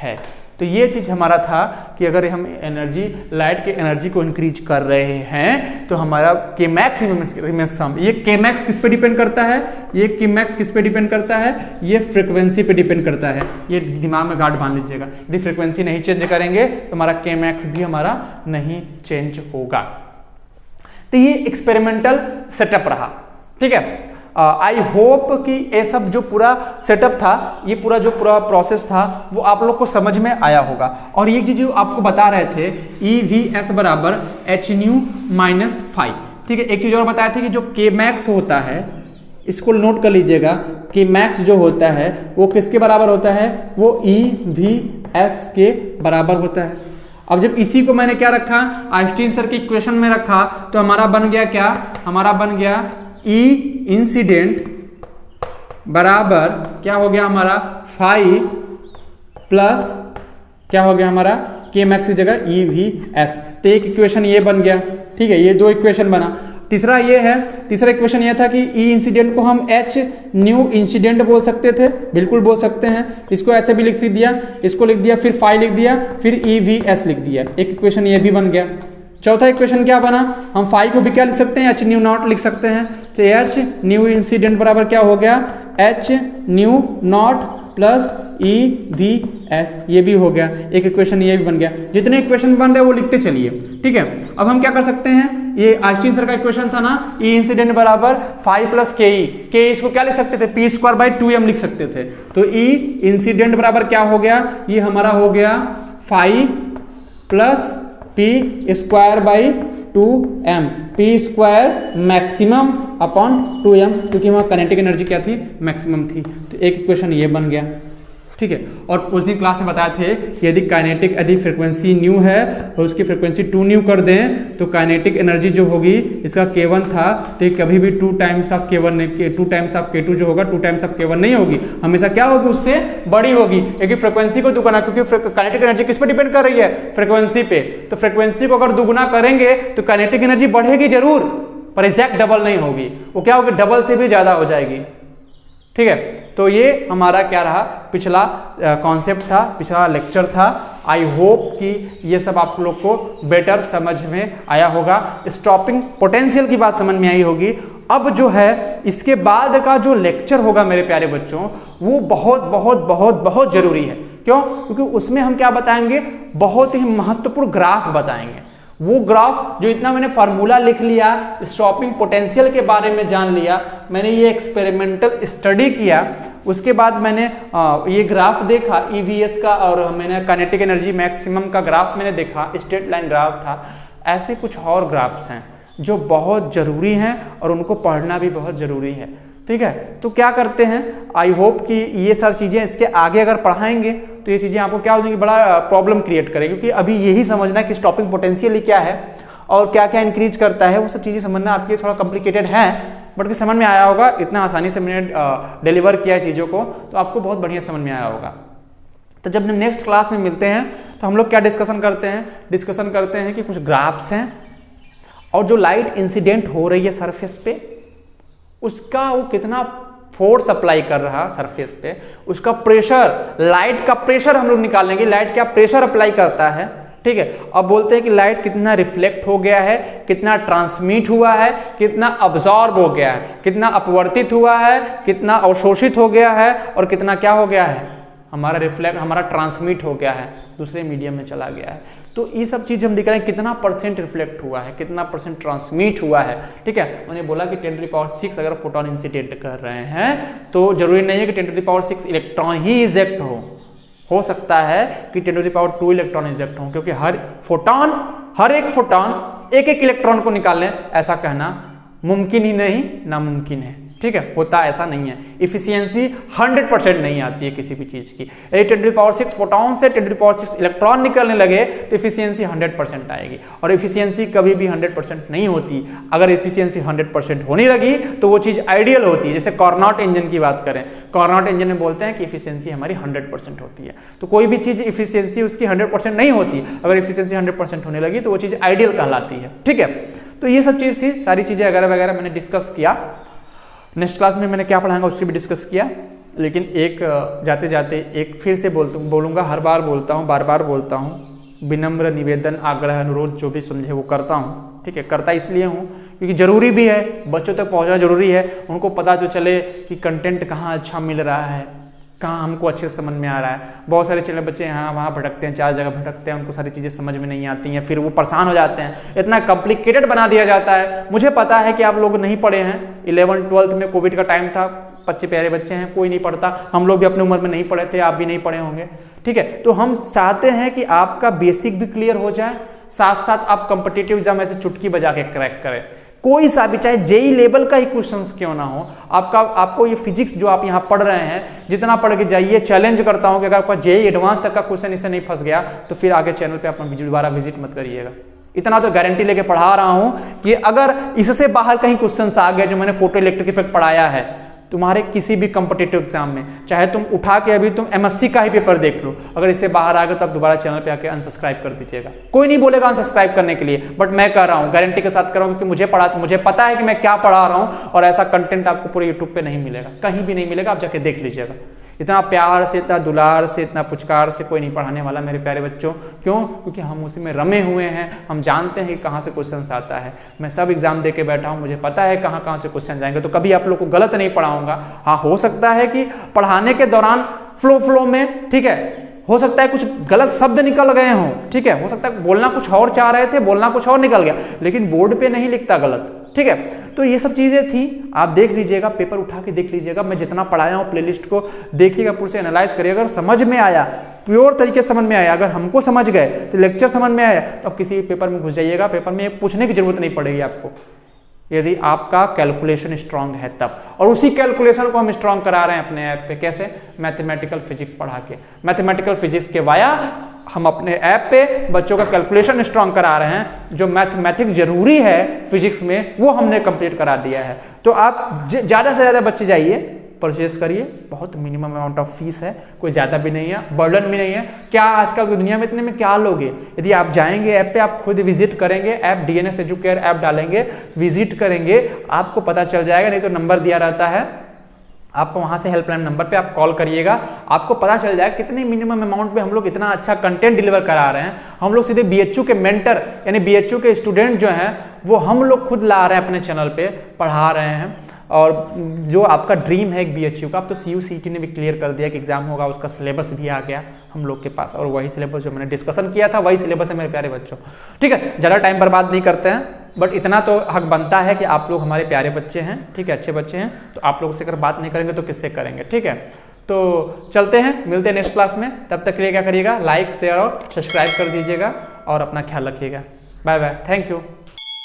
है। तो ये चीज हमारा था कि अगर हम एनर्जी, लाइट के एनर्जी को इंक्रीज कर रहे हैं तो हमारा Kmax रिमेन्स कम। ये Kmax किस पे डिपेंड करता है? ये Kmax किस पे डिपेंड करता है? ये फ्रीक्वेंसी पे डिपेंड करता है। ये दिमाग में गांठ बांध लीजिएगा। यदि फ्रीक्वेंसी नहीं चेंज करेंगे तो हमारा Kmax भी हमारा नहीं चेंज होगा। तो ये एक्सपेरिमेंटल सेटअप रहा, ठीक है। आई होप कि ये सब जो पूरा सेटअप था, ये पूरा प्रोसेस था, वो आप लोग को समझ में आया होगा। और ये चीज जो आपको बता रहे थे EVS बराबर h-5, ठीक है। एक चीज और बताया था कि जो Kmax होता है, इसको नोट कर लीजिएगा, Kmax जो होता है वो किसके बराबर होता है? वो EVS के बराबर होता है। अब जब इसी को मैंने क्या रखा? आइंस्टीन सर की इक्वेशन में रखा, तो हमारा बन गया क्या? हमारा बन गया E इंसिडेंट बराबर क्या हो गया हमारा? 5 प्लस क्या हो गया हमारा? Kmax की जगह EVS। तो एक इक्वेशन ये बन गया, ठीक है। ये दो इक्वेशन बना। तीसरा ये है, तीसरा इक्वेशन ये था कि E इंसिडेंट को हम H न्यू इंसिडेंट बोल सकते थे, बिल्कुल बोल सकते हैं। इसको ऐसे भी लिख दिया, इसको लिख दिया, फिर 5 लिख दिया, फिर EVS लिख दिया। एक इक्वेशन ये भी बन गया। चौथा इक्वेशन क्या बना? हम 5 को भी क्या लिख सकते हैं? H न्यू नॉट लिख सकते हैं। तो H न्यू इंसिडेंट बराबर क्या हो गया? H new not plus EVS, ये भी हो गया। एक इक्वेशन ये भी बन गया। जितने इक्वेशन बन रहे वो लिखते चलिए, ठीक है। अब हम क्या कर सकते हैं? ये आइंस्टीन सर का इक्वेशन था ना, E इंसिडेंट बराबर 5 प्लस KE, इसको क्या लिख सकते थे? P²/2m लिख सकते थे। तो E इंसिडेंट बराबर क्या हो गया? ये हमारा हो गया 5 plus P²/2m, P² maximum upon 2m, क्योंकि वहां काइनेटिक एनर्जी क्या थी? मैक्सिमम थी। तो एक इक्वेशन ये बन गया, ठीक है। और उस दिन क्लास में बताए थे कि यदि फ्रिक्वेंसी न्यू है और उसकी फ्रिक्वेंसी 2 न्यू कर दें तो काइनेटिक एनर्जी जो होगी, इसका K1 था, तो ये कभी भी 2 टाइम्स ऑफ K2 जो होगा 2 टाइम्स ऑफ K1 नहीं होगी, हमेशा क्या होगी? उससे बड़ी होगी, क्योंकि फ्रिक्वेंसी को दुगुना, क्योंकि काइनेटिक एनर्जी किस पे डिपेंड कर रही है? फ्रिक्वेंसी पे। तो फ्रिक्वेंसी को अगर दुगुना करेंगे तो काइनेटिक एनर्जी बढ़ेगी जरूर, पर एग्जैक्ट डबल नहीं होगी, वो क्या होगी? डबल से भी ज्यादा हो जाएगी, ठीक है। तो ये हमारा क्या रहा? पिछला कॉन्सेप्ट था, पिछला लेक्चर था। आई होप कि ये सब आप लोग को बेटर समझ में आया होगा। स्टॉपिंग पोटेंशियल की बात समझ में आई होगी। अब जो है इसके बाद का जो लेक्चर होगा मेरे प्यारे बच्चों, वो बहुत बहुत बहुत बहुत जरूरी है। क्यों? क्योंकि उसमें हम क्या बताएंगे? बहुत ही महत्वपूर्ण ग्राफ बताएंगे। वो ग्राफ जो इतना मैंने फार्मूला लिख लिया, स्टॉपिंग पोटेंशियल के बारे में जान लिया, मैंने ये एक्सपेरिमेंटल स्टडी किया, उसके बाद मैंने ये ग्राफ देखा EVS का, और मैंने काइनेटिक एनर्जी मैक्सिमम का ग्राफ मैंने देखा, स्ट्रेट लाइन ग्राफ था। ऐसे कुछ और ग्राफ्स हैं जो बहुत ज़रूरी हैं और उनको पढ़ना भी बहुत ज़रूरी है। ठीक है। तो क्या करते हैं, आई होप कि ये सारी चीज़ें इसके आगे अगर पढ़ाएंगे तो ये चीज़ें आपको क्या हो जाएंगी, बड़ा प्रॉब्लम क्रिएट करेगी, क्योंकि अभी यही समझना कि स्टॉपिंग पोटेंशियल क्या है और क्या क्या इंक्रीज करता है, वो सब चीज़ें समझना आपके थोड़ा कॉम्प्लिकेटेड है, बट समझ में आया होगा। इतना आसानी से मैंने डिलीवर किया है चीज़ों को, तो आपको बहुत बढ़िया समझ में आया होगा। तो जब हम नेक्स्ट क्लास में मिलते हैं तो हम लोग क्या डिस्कशन करते हैं कि कुछ ग्राफ्स हैं और जो लाइट इंसिडेंट हो रही है सरफेस पे, उसका वो कितना फोर्स अप्लाई कर रहा सरफेस पे, उसका प्रेशर, लाइट का प्रेशर हम लोग निकालेंगे, लाइट क्या प्रेशर अप्लाई करता है, ठीक है। अब बोलते हैं कि लाइट कितना रिफ्लेक्ट हो गया है, कितना ट्रांसमिट हुआ है, कितना अब्सॉर्ब हो गया है, कितना अपवर्तित हुआ है, कितना अवशोषित हो गया है, और कितना क्या हो गया है, हमारा ट्रांसमिट हो गया है, दूसरे मीडियम में चला गया है। तो ये सब चीज़ हम दिख रहे हैं, कितना परसेंट रिफ्लेक्ट हुआ है, कितना परसेंट ट्रांसमिट हुआ है, ठीक है। मैंने बोला कि 10⁶ अगर फोटोन इंसिडेंट कर रहे हैं तो जरूरी नहीं है कि 10⁶ इलेक्ट्रॉन ही इजेक्ट हो सकता है कि 10⁻² इलेक्ट्रॉन इजेक्ट हो, क्योंकि हर एक फोटोन एक इलेक्ट्रॉन को निकाल लें, ऐसा कहना मुमकिन ही नहीं, नामुमकिन है, ठीक है। होता ऐसा नहीं है, इफिशियंसी 100% नहीं आती है किसी भी चीज की। 10⁶ फोटोन से 10⁶ इलेक्ट्रॉन निकलने लगे तो इफिशियंसी 100% आएगी, और इफिशियंसी कभी भी 100% नहीं होती। अगर इफिशियंसी 100% होने लगी तो वो चीज आइडियल होती है। जैसे कार्नोट इंजन की बात करें, कार्नोट इंजन में बोलते हैं कि इफिशियंसी हमारी 100% होती है। तो कोई भी चीज इफिशियंसी उसकी 100% नहीं होती, अगर इफिशियंसी 100% होने लगी तो वो चीज आइडियल कहलाती है, ठीक है। तो ये सब चीज थी, सारी चीजें वगैरह मैंने डिस्कस किया। नेक्स्ट क्लास में मैंने क्या पढ़ाऊंगा उसकी भी डिस्कस किया, लेकिन एक जाते जाते एक फिर से बोलूँगा, हर बार बोलता हूँ, बार बार बोलता हूँ, विनम्र निवेदन, आग्रह, अनुरोध जो भी समझे वो करता हूँ, ठीक है। करता इसलिए हूँ क्योंकि ज़रूरी भी है, बच्चों तक पहुँचना ज़रूरी है, उनको पता तो चले कि कंटेंट कहाँ अच्छा मिल रहा है, कहाँ हमको अच्छे से समझ में आ रहा है। बहुत सारे चले बच्चे यहाँ वहाँ भटकते हैं, 4 जगह भटकते हैं, उनको सारी चीज़ें समझ में नहीं आती हैं, फिर वो परेशान हो जाते हैं, इतना कॉम्प्लिकेटेड बना दिया जाता है। मुझे पता है कि आप लोग नहीं पढ़े हैं, 11th-12th में कोविड का टाइम था, बच्चे प्यारे बच्चे हैं, कोई नहीं पढ़ता, हम लोग भी अपनी उम्र में नहीं पढ़े थे, आप भी नहीं पढ़े होंगे, ठीक है। तो हम चाहते हैं कि आपका बेसिक भी क्लियर हो जाए, साथ साथ आप कॉम्पिटिटिव एग्जाम ऐसे चुटकी बजा के क्रैक करें, कोई सा भी, चाहे जेई लेवल का ही क्वेश्चंस क्यों ना हो। आपको ये फिजिक्स जो आप यहाँ पढ़ रहे हैं, जितना पढ़ के जाइए, चैलेंज करता हूँ कि अगर आपका जेई एडवांस तक का क्वेश्चन इससे नहीं फंस गया तो फिर आगे चैनल पे अपना दोबारा विजिट मत करिएगा। इतना तो गारंटी लेके पढ़ा रहा हूँ कि अगर इससे बाहर कहीं क्वेश्चन आ गए, जो मैंने फोटो इलेक्ट्रिक इफेक्ट पढ़ाया है, तुम्हारे किसी भी कॉम्पिटिटिव एग्जाम में, चाहे तुम उठा के अभी तुम MSc का ही पेपर देख लो, अगर इससे बाहर आ गए तो आप दोबारा चैनल पे आके अनसब्सक्राइब कर दीजिएगा। कोई नहीं बोलेगा अनसब्सक्राइब करने के लिए, बट मैं कर रहा हूँ, गारंटी के साथ कर रहा हूँ, क्योंकि मुझे पता है कि मैं क्या पढ़ा रहा हूँ, और ऐसा कंटेंट आपको पूरे यूट्यूब पे नहीं मिलेगा, कहीं भी नहीं मिलेगा, आप जाके देख लीजिएगा। इतना प्यार से, इतना दुलार से, इतना पुचकार से कोई नहीं पढ़ाने वाला मेरे प्यारे बच्चों। क्यों? क्योंकि हम उसी में रमे हुए हैं, हम जानते हैं कि कहाँ से क्वेश्चन आता है। मैं सब एग्जाम दे के बैठा हूँ, मुझे पता है कहाँ कहाँ से क्वेश्चन जाएंगे, तो कभी आप लोग को गलत नहीं पढ़ाऊंगा। हाँ, हो सकता है कि पढ़ाने के दौरान फ्लो में, ठीक है, हो सकता है कुछ गलत शब्द निकल गए हों, ठीक है, हो सकता है बोलना कुछ और चाह रहे थे, बोलना कुछ और निकल गया, लेकिन बोर्ड पे नहीं लिखता गलत, ठीक है। तो ये सब चीजें थी, आप देख लीजिएगा, पेपर उठा के देख लीजिएगा, मैं जितना पढ़ाया हूँ प्लेलिस्ट को देखिएगा, पूरे से एनालाइज करिएगा। अगर समझ में आया, प्योर तरीके से समझ में आया, अगर हमको समझ गए तो लेक्चर समझ में आया, तो आप किसी पेपर में घुस जाइएगा, पेपर में पूछने की जरूरत नहीं पड़ेगी आपको, यदि आपका कैलकुलेशन स्ट्रांग है तब। और उसी कैलकुलेशन को हम स्ट्रांग करा रहे हैं अपने ऐप पे, कैसे? मैथमेटिकल फिजिक्स पढ़ा के। मैथमेटिकल फिजिक्स के वाया हम अपने ऐप पे बच्चों का कैलकुलेशन स्ट्रांग करा रहे हैं। जो मैथमेटिक्स जरूरी है फिजिक्स में, वो हमने कंप्लीट करा दिया है। तो आप ज़्यादा से ज़्यादा बच्चे जाइए, परचेज करिए, बहुत मिनिमम अमाउंट ऑफ फीस है, कोई ज़्यादा भी नहीं है, बर्डन भी नहीं है। क्या आजकल की दुनिया में इतने में क्या लोगे? यदि आप जाएंगे ऐप पे, आप खुद विजिट करेंगे, ऐप DNS एजुकेयर ऐप डालेंगे, विजिट करेंगे, आपको पता चल जाएगा। नहीं तो नंबर दिया रहता है, आपको वहां से हेल्पलाइन नंबर पे आप कॉल करिएगा, आपको पता चल जाएगा कितने मिनिमम अमाउंट पे हम लोग इतना अच्छा कंटेंट डिलीवर करा रहे हैं। हम लोग सीधे BHU के मेंटर, यानी BHU के स्टूडेंट जो हैं, वो हम लोग खुद ला रहे हैं अपने चैनल पे, पढ़ा रहे हैं। और जो आपका ड्रीम है एक BHU का, अब तो CU CET ने भी क्लियर कर दिया कि एग्जाम होगा, उसका सिलेबस भी आ गया हम लोग के पास, और वही सिलेबस जो मैंने डिस्कशन किया था वही सिलेबस है मेरे प्यारे बच्चों, ठीक है। ज़्यादा टाइम बर्बाद नहीं करते हैं, बट इतना तो हक बनता है कि आप लोग हमारे प्यारे बच्चे हैं, ठीक है, अच्छे बच्चे हैं, तो आप लोगों से अगर बात नहीं करेंगे तो किससे करेंगे, ठीक है। तो चलते हैं, मिलते हैं नेक्स्ट क्लास में। तब तक के लिए क्या करिएगा, लाइक शेयर और सब्सक्राइब कर दीजिएगा, और अपना ख्याल रखिएगा। Bye bye, thank you.